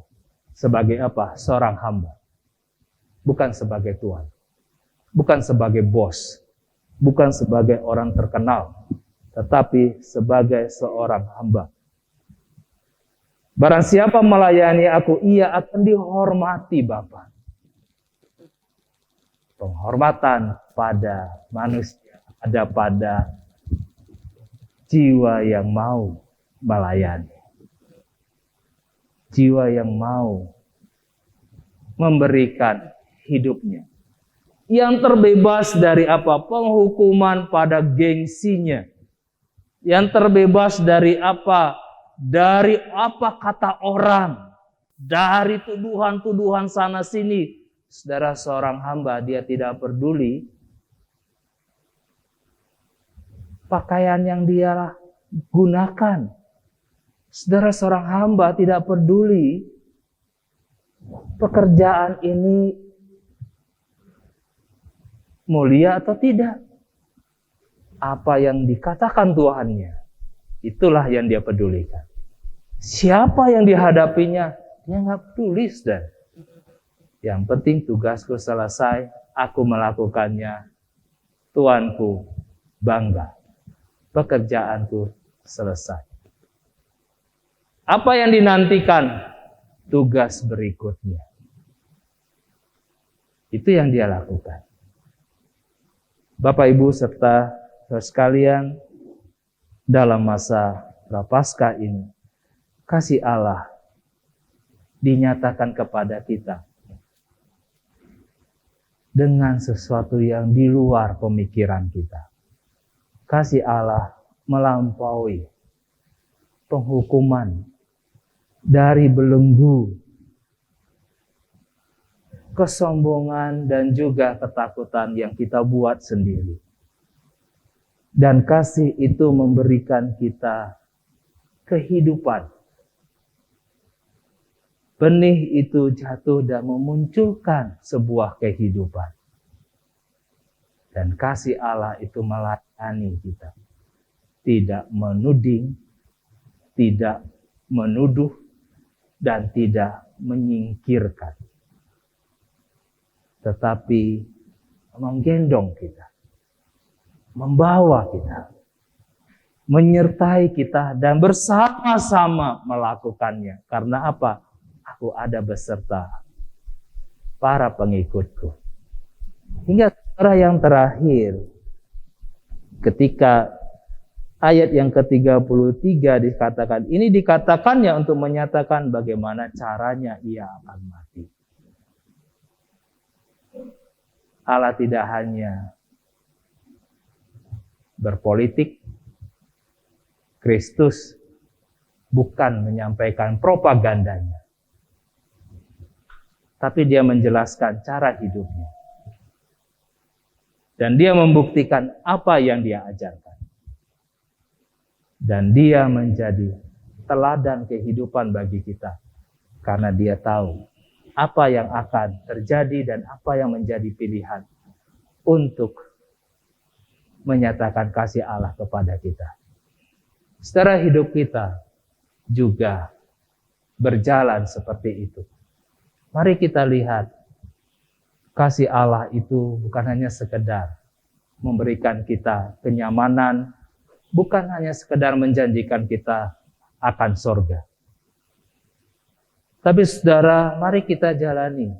Sebagai apa? Seorang hamba. Bukan sebagai tuan. Bukan sebagai bos. Bukan sebagai orang terkenal. Tetapi sebagai seorang hamba. Barang siapa melayani aku, ia akan dihormati Bapa. penghormatan pada manusia ada pada jiwa yang mau melayani. Jiwa yang mau memberikan hidupnya. Yang terbebas dari apa? Penghukuman pada gengsinya. Yang terbebas dari apa? Dari apa kata orang. Dari tuduhan-tuduhan sana sini. Saudara, seorang hamba dia tidak peduli pakaian yang dia gunakan. Saudara, seorang hamba tidak peduli pekerjaan ini mulia atau tidak. Apa yang dikatakan Tuhannya, itulah yang dia pedulikan. Siapa yang dihadapinya, dia nggak peduli, saudara. Yang penting tugasku selesai, aku melakukannya, Tuanku bangga. Pekerjaanku selesai. Apa yang dinantikan? Tugas berikutnya. Itu yang dia lakukan. Bapak, Ibu, serta saudara sekalian, dalam masa Prapaskah ini, kasih Allah dinyatakan kepada kita dengan sesuatu yang di luar pemikiran kita. Kasih Allah melampaui penghukuman dari belenggu, kesombongan dan juga ketakutan yang kita buat sendiri. Dan kasih itu memberikan kita kehidupan. Benih itu jatuh dan memunculkan sebuah kehidupan. Dan kasih Allah itu melayani kita. Tidak menuding, tidak menuduh, dan tidak menyingkirkan. Tetapi menggendong kita. Membawa kita. Menyertai kita dan bersama-sama melakukannya. Karena apa? Aku ada beserta para pengikutku. Hingga saudara yang terakhir, ketika ayat yang ke-33 dikatakan, ini dikatakannya untuk menyatakan bagaimana caranya ia akan mati. Allah tidak hanya berpolitik, Kristus bukan menyampaikan propagandanya, tapi dia menjelaskan cara hidupnya. Dan dia membuktikan apa yang dia ajarkan. Dan dia menjadi teladan kehidupan bagi kita. Karena dia tahu apa yang akan terjadi dan apa yang menjadi pilihan untuk menyatakan kasih Allah kepada kita. Secara hidup kita juga berjalan seperti itu. Mari kita lihat, kasih Allah itu bukan hanya sekedar memberikan kita kenyamanan, bukan hanya sekedar menjanjikan kita akan surga. Tapi saudara, mari kita jalani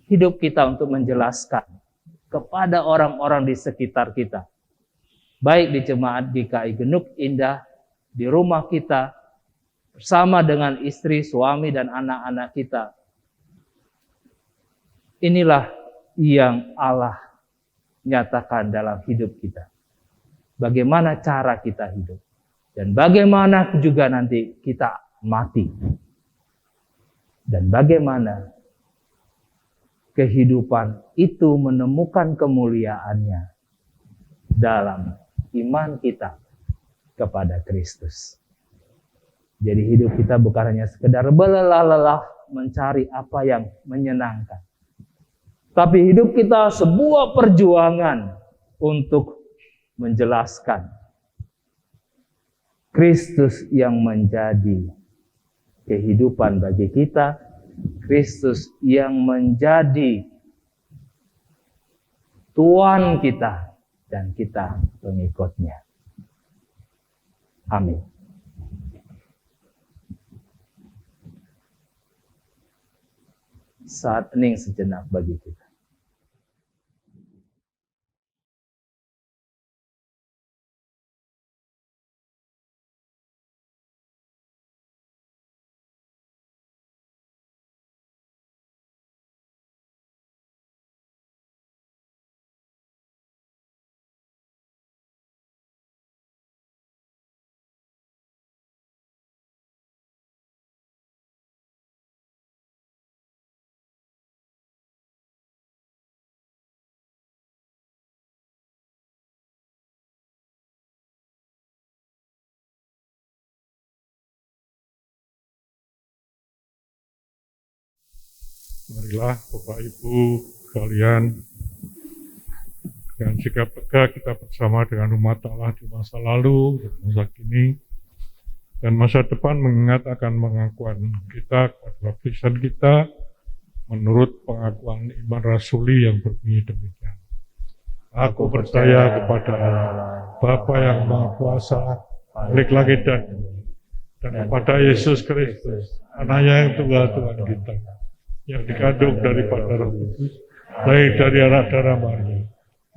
hidup kita untuk menjelaskan kepada orang-orang di sekitar kita. Baik di jemaat GKI Genuk Indah, di rumah kita, bersama dengan istri, suami, dan anak-anak kita. Inilah yang Allah nyatakan dalam hidup kita. Bagaimana cara kita hidup. Dan bagaimana juga nanti kita mati. Dan bagaimana kehidupan itu menemukan kemuliaannya dalam iman kita kepada Kristus. Jadi hidup kita bukan hanya sekedar berlelah-lelah mencari apa yang menyenangkan. Tapi hidup kita sebuah perjuangan untuk menjelaskan Kristus yang menjadi kehidupan bagi kita, Kristus yang menjadi Tuhan kita, dan kita pengikutnya. Amin. Saat hening sejenak bagi kita. Marilah Bapak Ibu sekalian, dengan sikap tegak kita bersama dengan umat Allah di masa lalu, di masa kini, dan masa depan mengingat akan pengakuan kita kepada baptisan kita menurut pengakuan iman rasuli yang berbunyi demikian. Aku percaya kepada Allah, Bapa yang Maha Kuasa, milik langit dan bumi, dan kepada Yesus Kristus, Anaknya yang tunggal Tuhan kita, yang dikandung daripada Roh Kudus, lahir dari anak darah Maria,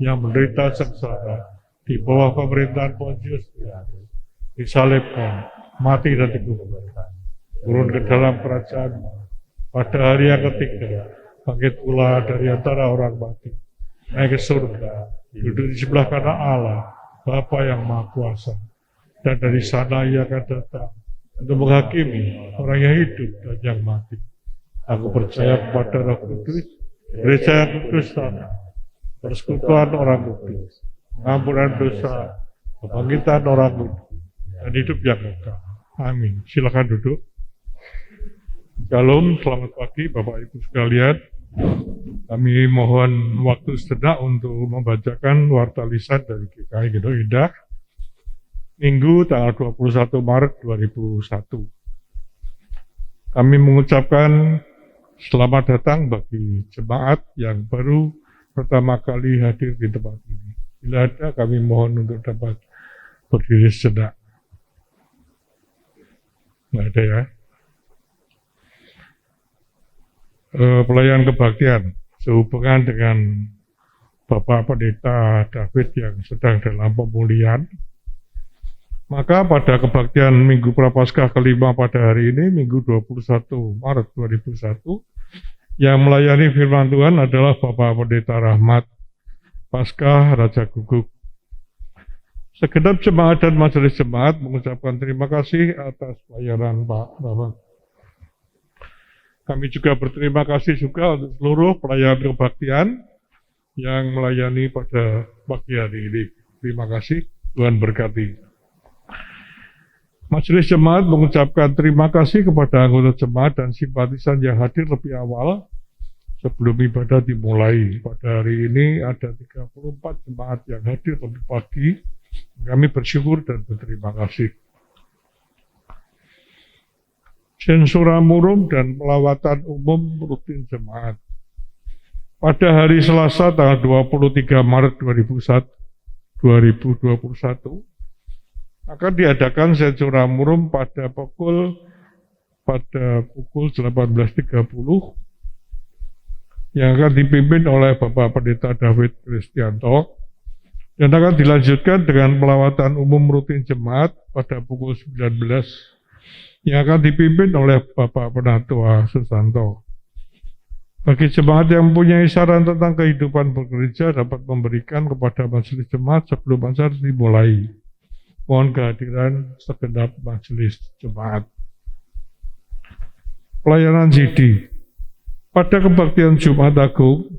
yang menderita sengsara di bawah pemerintahan Pontius Pilatus, disalibkan, mati dan dikuburkan, turun ke dalam kerajaan, pada hari yang ketiga, bangkit pula dari antara orang mati, naik ke surga, duduk di sebelah kanan Allah, Bapa yang Maha Kuasa, dan dari sana Ia akan datang untuk menghakimi orang yang hidup dan yang mati. Aku percaya kepada Roh Kudus, gereja yang kudus tanah, persekutuan orang kudus, pengampunan dosa, kebangkitan orang kudus, dan hidup yang kekal. Amin. Silakan duduk. Shalom, selamat pagi Bapak Ibu sekalian. Kami mohon waktu sejenak untuk membacakan warta lisan dari GKI Gendong Indah, Minggu tanggal 21 Maret 2001. Kami mengucapkan selamat datang bagi jemaat yang baru pertama kali hadir di tempat ini. Bila ada, kami mohon untuk dapat berdiri sejenak. Nggak ada ya? Pelayan kebaktian sehubungan dengan Bapak Pendeta David yang sedang dalam pemulihan. Maka pada kebaktian Minggu Prapaskah kelima pada hari ini, Minggu 21 Maret 2001, yang melayani firman Tuhan adalah Bapak Pendeta Rahmat Paskah Raja Guguk. Segenap jemaat dan majelis jemaat mengucapkan terima kasih atas pelayanan Pak Rahmat. Kami juga berterima kasih juga untuk seluruh pelayan kebaktian yang melayani pada pagi hari ini. Terima kasih, Tuhan berkati. Majelis jemaat mengucapkan terima kasih kepada anggota jemaat dan simpatisan yang hadir lebih awal sebelum ibadah dimulai. Pada hari ini ada 34 jemaat yang hadir lebih pagi. Kami bersyukur dan berterima kasih. Sensura murum dan pelawatan umum rutin jemaat. Pada hari Selasa tanggal 23 Maret 2021 akan diadakan sensura murum pada pukul 18.30 yang akan dipimpin oleh Bapak Pendeta David Kristianto dan akan dilanjutkan dengan pelawatan umum rutin jemaat pada pukul 19 yang akan dipimpin oleh Bapak Penatua Susanto. Bagi jemaat yang mempunyai saran tentang kehidupan bergereja dapat memberikan kepada majelis jemaat sebelum acara dimulai. Mohon kehadiran segenap majelis jemaat. Pelayanan CD. Pada kebaktian Jumat Agung,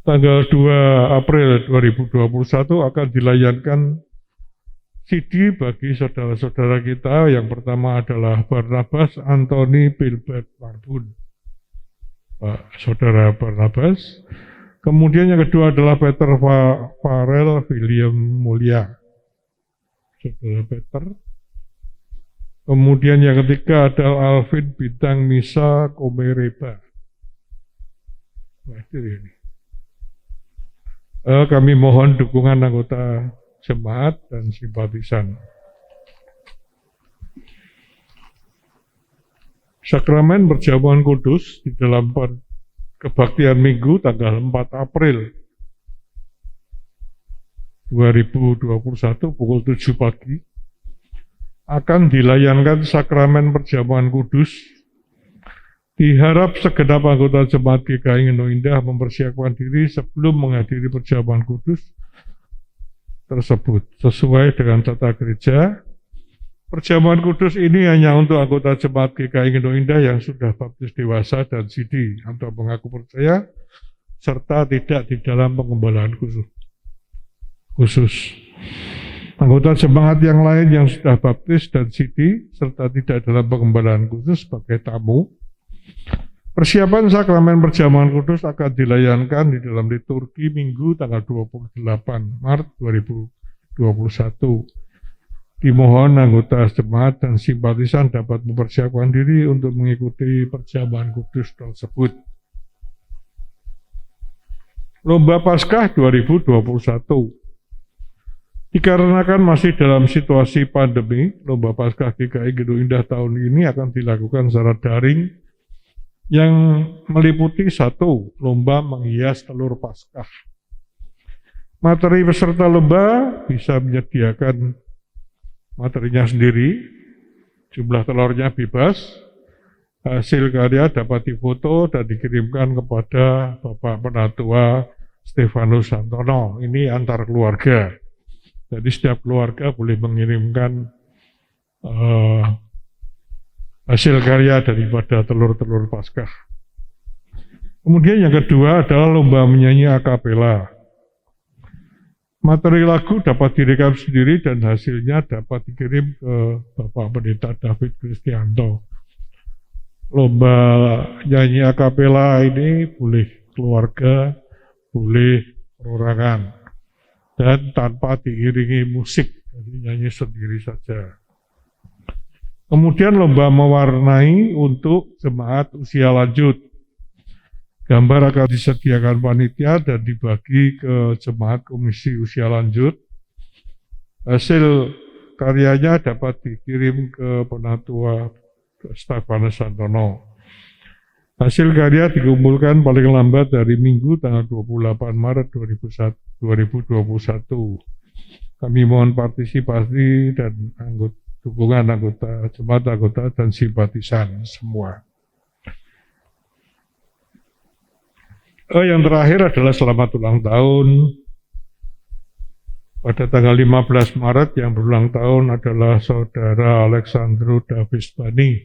tanggal 2 April 2021 akan dilayankan CD bagi saudara-saudara kita. Yang pertama adalah Barnabas Anthony Pilbert Marbun, Pak Saudara Barnabas. Kemudian yang kedua adalah Peter Farel William Mulia, Saudara Peter. Kemudian yang ketiga adalah Alvin Bintang Misa Komereba. Ini. Kami mohon dukungan anggota jemaat dan simpatisan. Sakramen perjamuan kudus di dalam kebaktian Minggu tanggal 4 April 2021 pukul 7 pagi akan dilayankan sakramen perjamuan kudus. Diharap segenap anggota jemaat GKI Gendong Indah mempersiapkan diri sebelum menghadiri perjamuan kudus tersebut sesuai dengan tata gereja. Perjamuan kudus ini hanya untuk anggota jemaat GKI Gendong Indah yang sudah baptis dewasa dan CD atau mengaku percaya serta tidak di dalam pengembalaan khusus. Anggota jemaat yang lain yang sudah baptis dan CD serta tidak dalam pengembalaan khusus sebagai tamu, Persiapan sakramen perjamuan kudus akan dilayankan di dalam liturgi Minggu tanggal 28 Maret 2021. Dimohon anggota jemaat dan simpatisan dapat mempersiapkan diri untuk mengikuti perjamuan kudus tersebut. Lomba Paskah 2021. Dikarenakan masih dalam situasi pandemi, Lomba Paskah GKI Gedung Indah tahun ini akan dilakukan secara daring yang meliputi 1. Lomba menghias telur Paskah. Materi peserta lomba bisa menyediakan materinya sendiri, jumlah telurnya bebas, hasil karya dapat difoto dan dikirimkan kepada Bapak Penatua Stefanus Santono. Ini antar keluarga. Jadi setiap keluarga boleh mengirimkan hasil karya daripada telur-telur Paskah. Kemudian yang kedua adalah lomba menyanyi akapela. Materi lagu dapat direkam sendiri dan hasilnya dapat dikirim ke Bapak Pendeta David Kristianto. Lomba nyanyi akapela ini boleh keluarga, boleh perorangan, dan tanpa diiringi musik, jadi nyanyi sendiri saja. Kemudian lomba mewarnai untuk jemaat usia lanjut. Gambar akan disediakan panitia dan dibagi ke jemaat komisi usia lanjut. Hasil karyanya dapat dikirim ke Penatua Stefanus Santono. Hasil karya dikumpulkan paling lambat dari Minggu tanggal 28 Maret 2021. Kami mohon partisipasi dan dukungan anggota, jemaat anggota, dan simpatisan semua. Yang terakhir adalah selamat ulang tahun. Pada tanggal 15 Maret yang berulang tahun adalah Saudara Alexandro Davis Bani.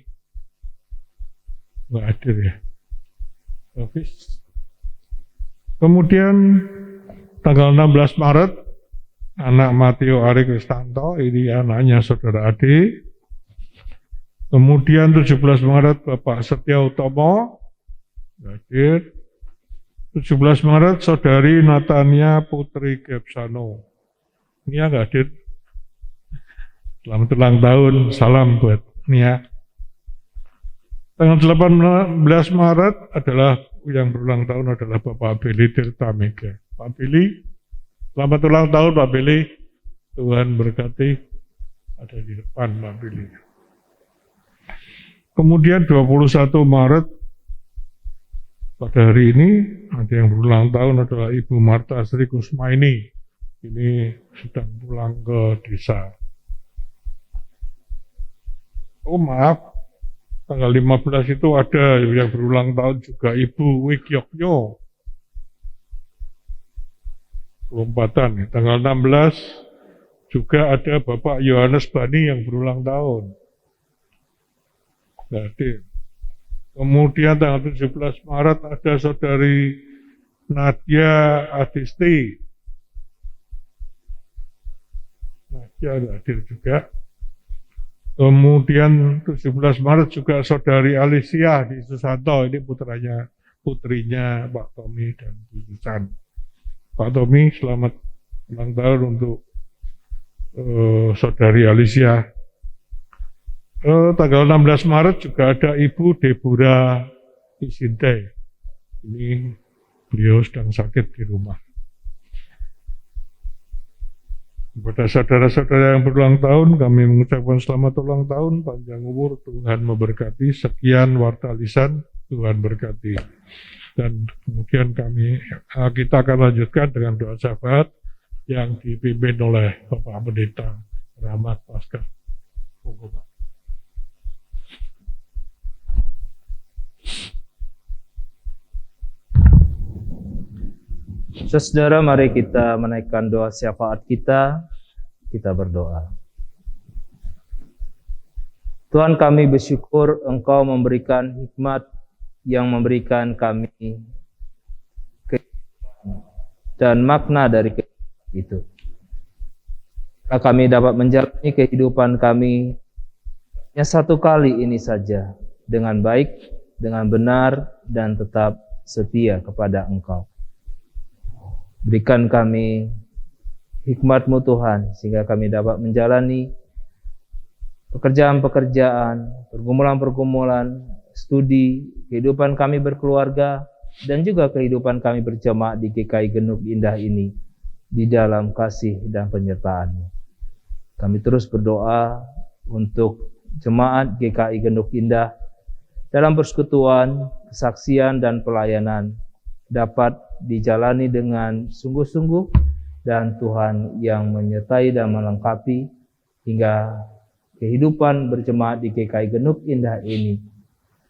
Nggak hadir ya? Davis. Kemudian tanggal 16 Maret, anak Matteo Ari Kristanto, ini anaknya Saudara Ade. Kemudian 17 Maret Bapak Setia Utomo, hadir. 17 Maret Saudari Natania Putri Gebsano, Nia nggak hadir. Selamat ulang tahun, salam buat Nia. Tanggal 18 Maret adalah yang berulang tahun adalah Bapak Billy Tirta Mega. Pak Billy, selamat ulang tahun Pak Billy. Tuhan berkati, ada di depan Pak Billy. Kemudian 21 Maret pada hari ini ada yang berulang tahun adalah Ibu Marta Sri Kusmaini. Ini sedang pulang ke desa. Oh maaf, tanggal 15 itu ada yang berulang tahun juga Ibu Wikyokyo. Lompatan. Tanggal 16 juga ada Bapak Yohanes Bani yang berulang tahun. Jadi, kemudian tanggal 17 Maret ada Saudari Nadia Adisti. Nadia hadir juga. Kemudian 17 Maret juga Saudari Alicia di Susanto. Ini putrinya Pak Tommy dan Bu Susan. Pak Tommy, selamat ulang tahun untuk Saudari Alicia. Tanggal 16 Maret juga ada Ibu Deborah Isinte. Ini beliau sedang sakit di rumah. Kepada saudara-saudara yang berulang tahun, kami mengucapkan selamat ulang tahun, panjang umur, Tuhan memberkati. Sekian warta lisan, Tuhan berkati. Dan kemudian kita akan lanjutkan dengan doa syafaat yang dipimpin oleh Bapak Pendeta Rahmat Paskah. Saudara, mari kita menaikkan doa syafaat kita berdoa. Tuhan, kami bersyukur Engkau memberikan hikmat yang memberikan kami kehidupan dan makna dari kehidupan itu. Kami dapat menjalani kehidupan kami hanya satu kali ini saja dengan baik dengan benar dan tetap setia kepada Engkau. Berikan kami hikmat-Mu Tuhan, sehingga kami dapat menjalani pekerjaan-pekerjaan, pergumulan-pergumulan, studi, kehidupan kami berkeluarga, dan juga kehidupan kami berjemaat di GKI Genuk Indah ini, di dalam kasih dan penyertaan-Mu. Kami terus berdoa untuk jemaat GKI Genuk Indah dalam persekutuan, kesaksian, dan pelayanan dapat dijalani dengan sungguh-sungguh, dan Tuhan yang menyertai dan melengkapi hingga kehidupan berjemaat di GKI Genuk Indah ini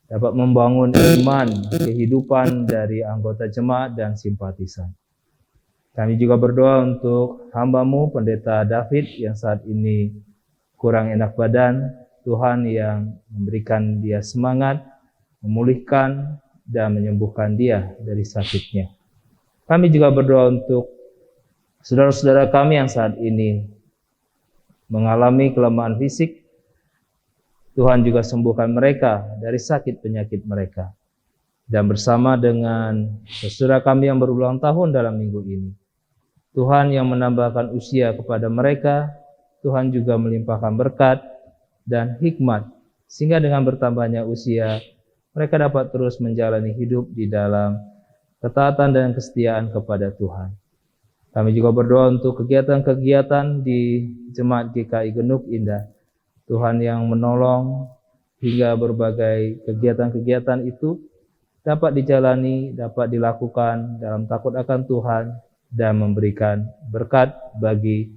dapat membangun iman kehidupan dari anggota jemaat dan simpatisan. Kami juga berdoa untuk hamba-Mu Pendeta David yang saat ini kurang enak badan. Tuhan yang memberikan dia semangat, memulihkan dan menyembuhkan dia dari sakitnya. Kami juga berdoa untuk saudara-saudara kami yang saat ini mengalami kelemahan fisik. Tuhan juga sembuhkan mereka dari sakit penyakit mereka. Dan bersama dengan saudara kami yang berulang tahun dalam minggu ini, Tuhan yang menambahkan usia kepada mereka, Tuhan juga melimpahkan berkat dan hikmat, sehingga dengan bertambahnya usia, mereka dapat terus menjalani hidup di dalam ketaatan dan kesetiaan kepada Tuhan. Kami juga berdoa untuk kegiatan-kegiatan di Jemaat GKI Genuk Indah. Tuhan yang menolong hingga berbagai kegiatan-kegiatan itu dapat dijalani, dapat dilakukan dalam takut akan Tuhan, dan memberikan berkat bagi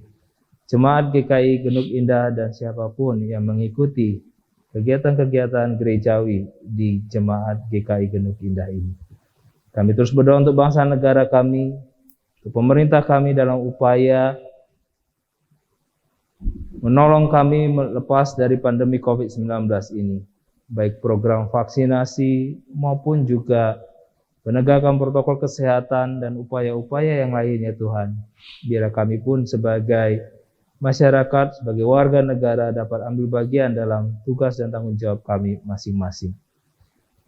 Jemaat GKI Genuk Indah dan siapapun yang mengikuti kegiatan-kegiatan gerejawi di Jemaat GKI Genuk Indah ini. Kami terus berdoa untuk bangsa negara kami, untuk pemerintah kami dalam upaya menolong kami melepas dari pandemi COVID-19 ini, baik program vaksinasi maupun juga penegakan protokol kesehatan dan upaya-upaya yang lainnya Tuhan. Biarlah kami pun sebagai masyarakat, sebagai warga negara dapat ambil bagian dalam tugas dan tanggung jawab kami masing-masing.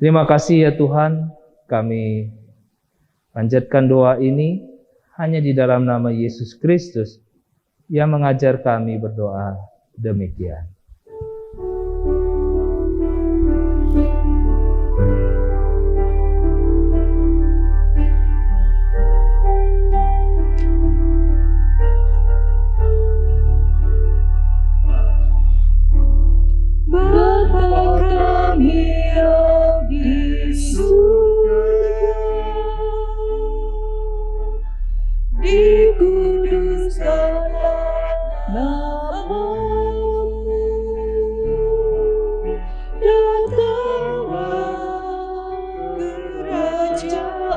Terima kasih ya Tuhan, kami panjatkan doa ini hanya di dalam nama Yesus Kristus yang mengajar kami berdoa demikian. Bapa kami yang di surga, dikuduskanlah nama-Mu, datanglah kerajaan-Mu,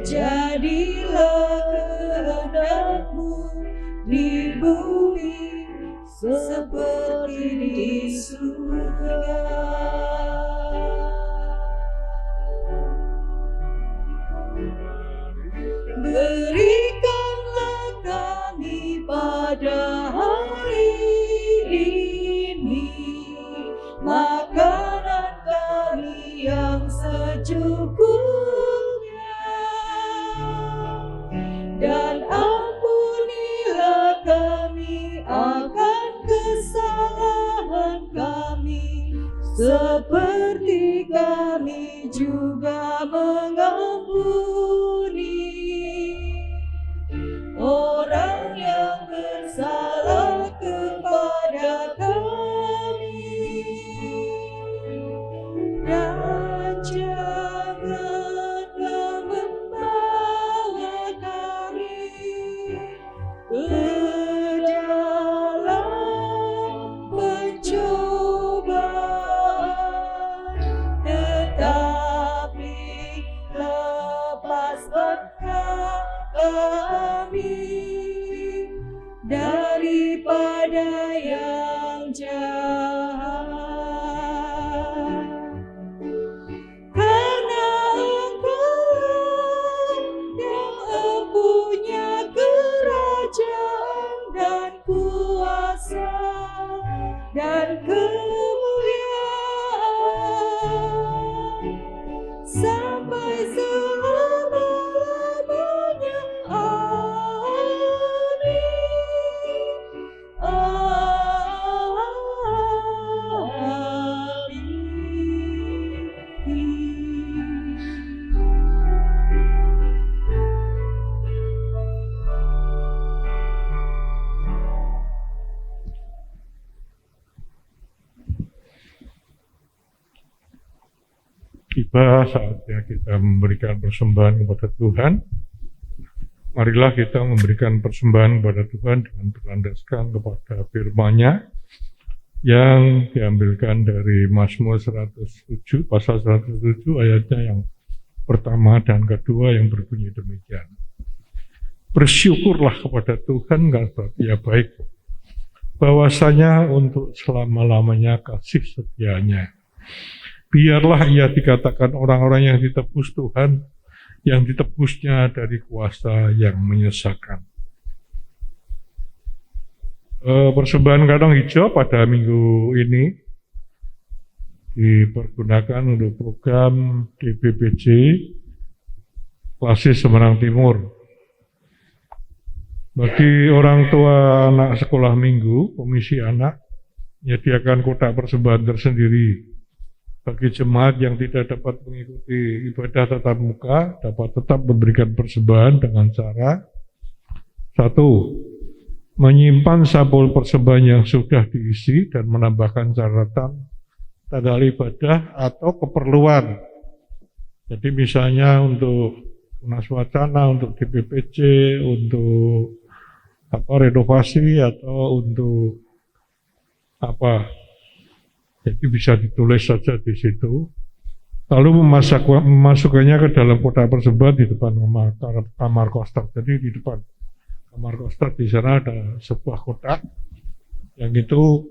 jadilah kehendak-Mu di bumi seperti di surga. Berikanlah kami pada hari ini makanan kami yang secukupnya, dan ampunilah kami akan kesalahan kami, seperti kami juga mengampuni orang yang bersalah kepada kami, dan janganlah membawa kami ke dalam pencobaan, tetapi lepaskanlah kami daripada yang jahat. Karena Engkau yang empunya kerajaan dan kuasa dan kemuliaan tiba saatnya kita memberikan persembahan kepada Tuhan. Marilah kita memberikan persembahan kepada Tuhan dengan berlandaskan kepada firman-Nya yang diambilkan dari Mazmur 107, pasal 107 ayatnya yang pertama dan kedua yang berbunyi demikian. Bersyukurlah kepada Tuhan karena Dia baik, bahwasanya untuk selama-lamanya kasih setia-Nya. Biarlah ia dikatakan orang-orang yang ditebus Tuhan, yang ditebusnya dari kuasa yang menyesakan. Persembahan kantong hijau pada minggu ini dipergunakan untuk program DBPJ Klasis Semarang Timur. Bagi orang tua anak sekolah minggu, komisi anak menyediakan kotak persembahan tersendiri. Bagi jemaat yang tidak dapat mengikuti ibadah tatap muka, dapat tetap memberikan persembahan dengan cara: 1. Menyimpan sampul persembahan yang sudah diisi dan menambahkan catatan tanggal ibadah atau keperluan. Jadi misalnya untuk tunas wacana, untuk DPPC, untuk renovasi atau untuk apa. Jadi bisa ditulis saja di situ. Lalu memasukkannya ke dalam kotak persembahan di depan kamar kostar. Jadi di depan kamar kostar di sana ada sebuah kotak yang itu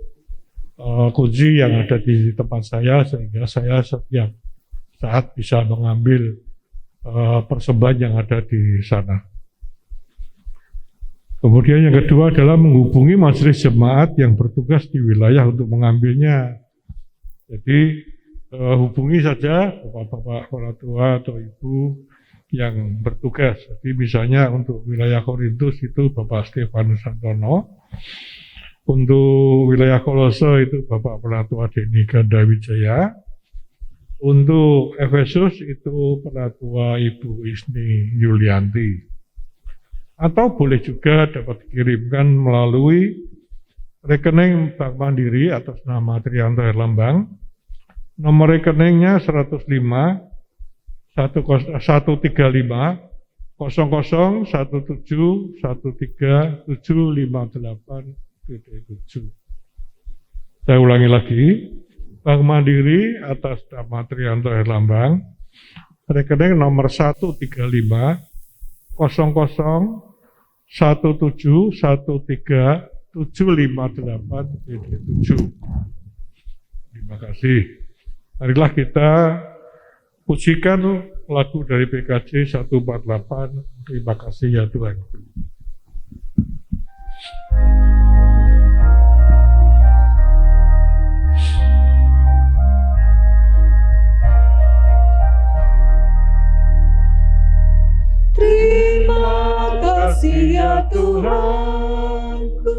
kunci yang ada di tempat saya, sehingga saya setiap saat bisa mengambil persembahan yang ada di sana. Kemudian yang kedua adalah menghubungi majelis jemaat yang bertugas di wilayah untuk mengambilnya. Jadi hubungi saja bapak-bapak, orang tua atau ibu yang bertugas. Jadi misalnya untuk wilayah Korintus itu Bapak Stefanus Santono, untuk wilayah Kolose itu Bapak Penatua Deni Gandawijaya, untuk Efesus itu Penatua Ibu Isni Yulianti. Atau boleh juga dapat dikirimkan melalui rekening Bank Mandiri atas nama Trianto Herlambang. Nomor rekeningnya 105 135 00 17 13 758. Saya ulangi lagi, Bank Mandiri atas nama Trianto Herlambang, rekening nomor 135 00 17 13 758. Terima kasih. Marilah kita pujikan lagu dari PKJ 148. Terima kasih ya Tuhan. Terima kasih ya Tuhanku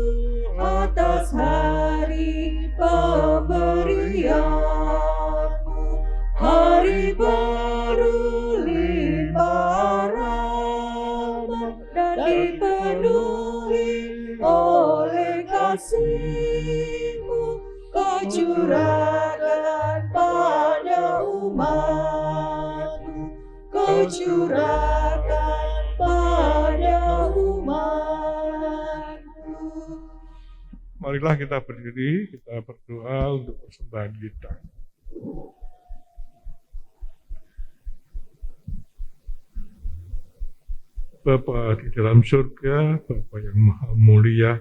atas hari pemberian-Mu, hari baru limpah rahmat dan dipenuhi oleh kasih-Mu. Kau curahkan pada umat-Mu, Kau curahkan pada umat-Mu. Marilah kita berdiri, kita berdoa untuk persembahan kita. Bapa di dalam surga, Bapa yang maha mulia,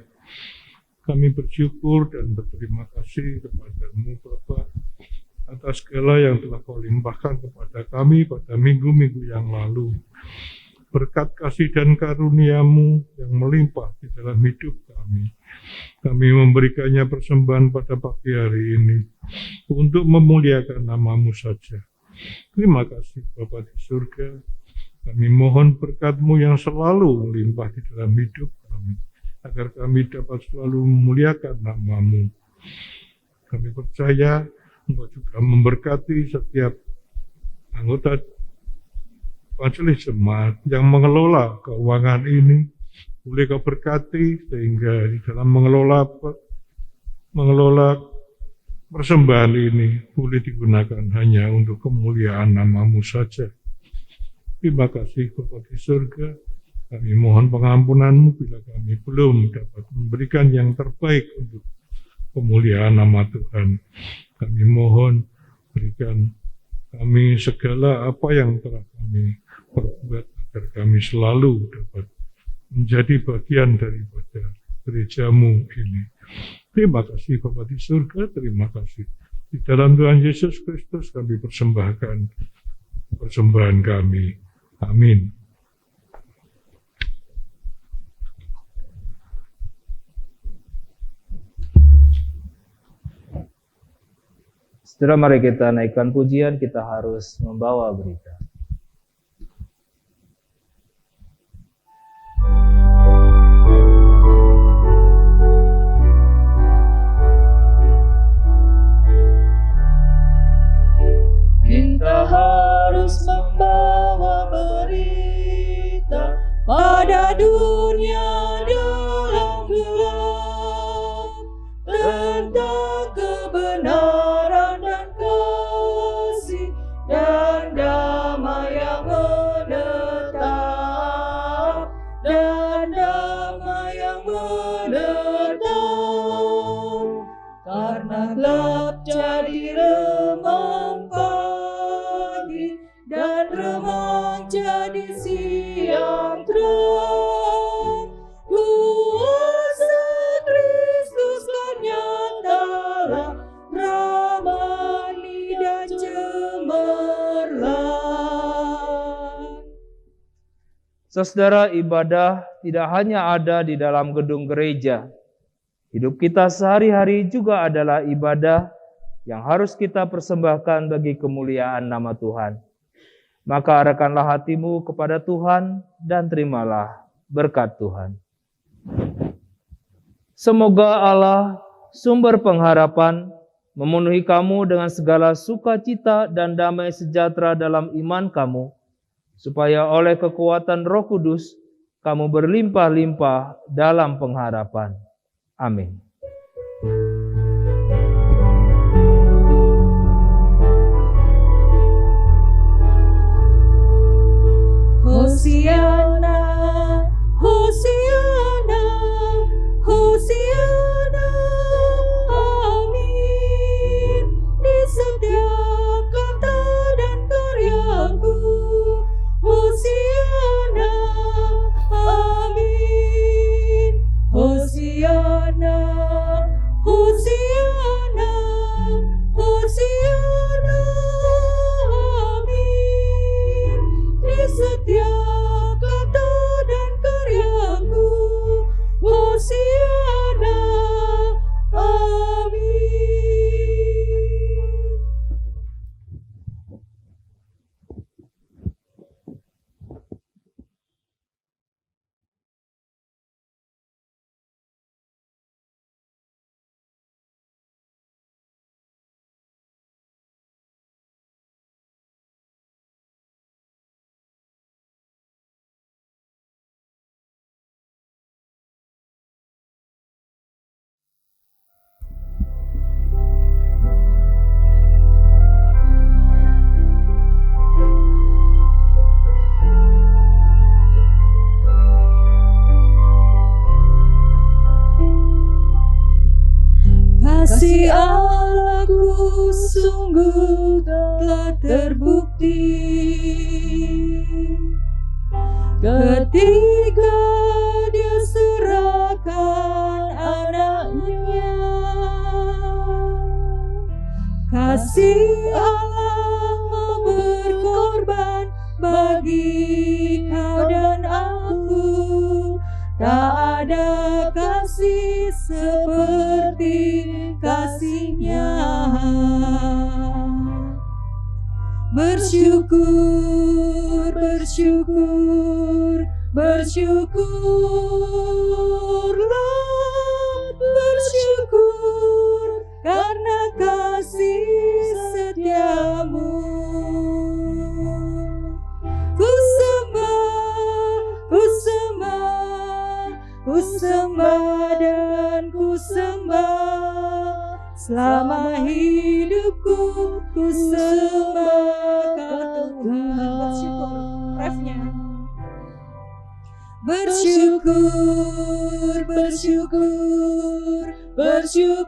kami bersyukur dan berterima kasih kepada-Mu Bapa atas segala yang telah Kau limpahkan kepada kami pada minggu-minggu yang lalu. Berkat kasih dan karunia-Mu yang melimpah di dalam hidup kami memberikannya persembahan pada pagi hari ini untuk memuliakan nama-Mu saja. Terima kasih Bapa di surga. Kami mohon berkat-Mu yang selalu melimpah di dalam hidup kami, agar kami dapat selalu memuliakan nama-Mu. Kami percaya Engkau juga memberkati setiap anggota majelis jemaat yang mengelola keuangan ini. Boleh Kau berkati sehingga di dalam mengelola persembahan ini boleh digunakan hanya untuk kemuliaan nama-Mu saja. Terima kasih Bapa di surga. Kami mohon pengampunan-Mu bila kami belum dapat memberikan yang terbaik untuk kemuliaan nama Tuhan. Kami mohon berikan kami segala apa yang telah kami perbuat agar kami selalu dapat menjadi bagian daripada gereja-Mu ini. Terima kasih Bapa di surga, terima kasih. Di dalam Tuhan Yesus Kristus kami persembahkan persembahan kami. Amin. Saudara, mari kita naikkan pujian, kita harus membawa berita. Kita harus membawa berita pada dunia dalam gelap tentang kebenaran dan kasih dan damai yang menetap, dan damai yang menetap. Karena gelap jadi remang pagi dan remang jadi siang terang. Kuasa Kristus kan nyatalah, ramai dan cemerlang. Saudara, ibadah tidak hanya ada di dalam gedung gereja. Hidup kita sehari-hari juga adalah ibadah yang harus kita persembahkan bagi kemuliaan nama Tuhan. Maka arahkanlah hatimu kepada Tuhan dan terimalah berkat Tuhan. Semoga Allah, sumber pengharapan, memenuhi kamu dengan segala sukacita dan damai sejahtera dalam iman kamu, supaya oleh kekuatan Roh Kudus kamu berlimpah-limpah dalam pengharapan. Amin. Hosiana, Hosiana, Hosiana, amin. Di setiap kata dan karyaku, Hosiana, amin. Hosiana, Hosiana, Hosiana, amin. Di setiap kata dan karyaku, Hosiana, amin. Kasih Allahku sungguh telah terbukti ketika Dia serahkan anaknya. Kasih Allah mau berkorban bagi kau dan aku. Tak ada kasih seperti kasih-Nya. Bersyukur, bersyukur, bersyukurlah, bersyukur karena kasih setiamu. Ku sembah, ku sembah, ku sembah dan ku sembah selama hidupku ku sembah Tuhan. Refnya. Bersyukur, bersyukur, bersyukur.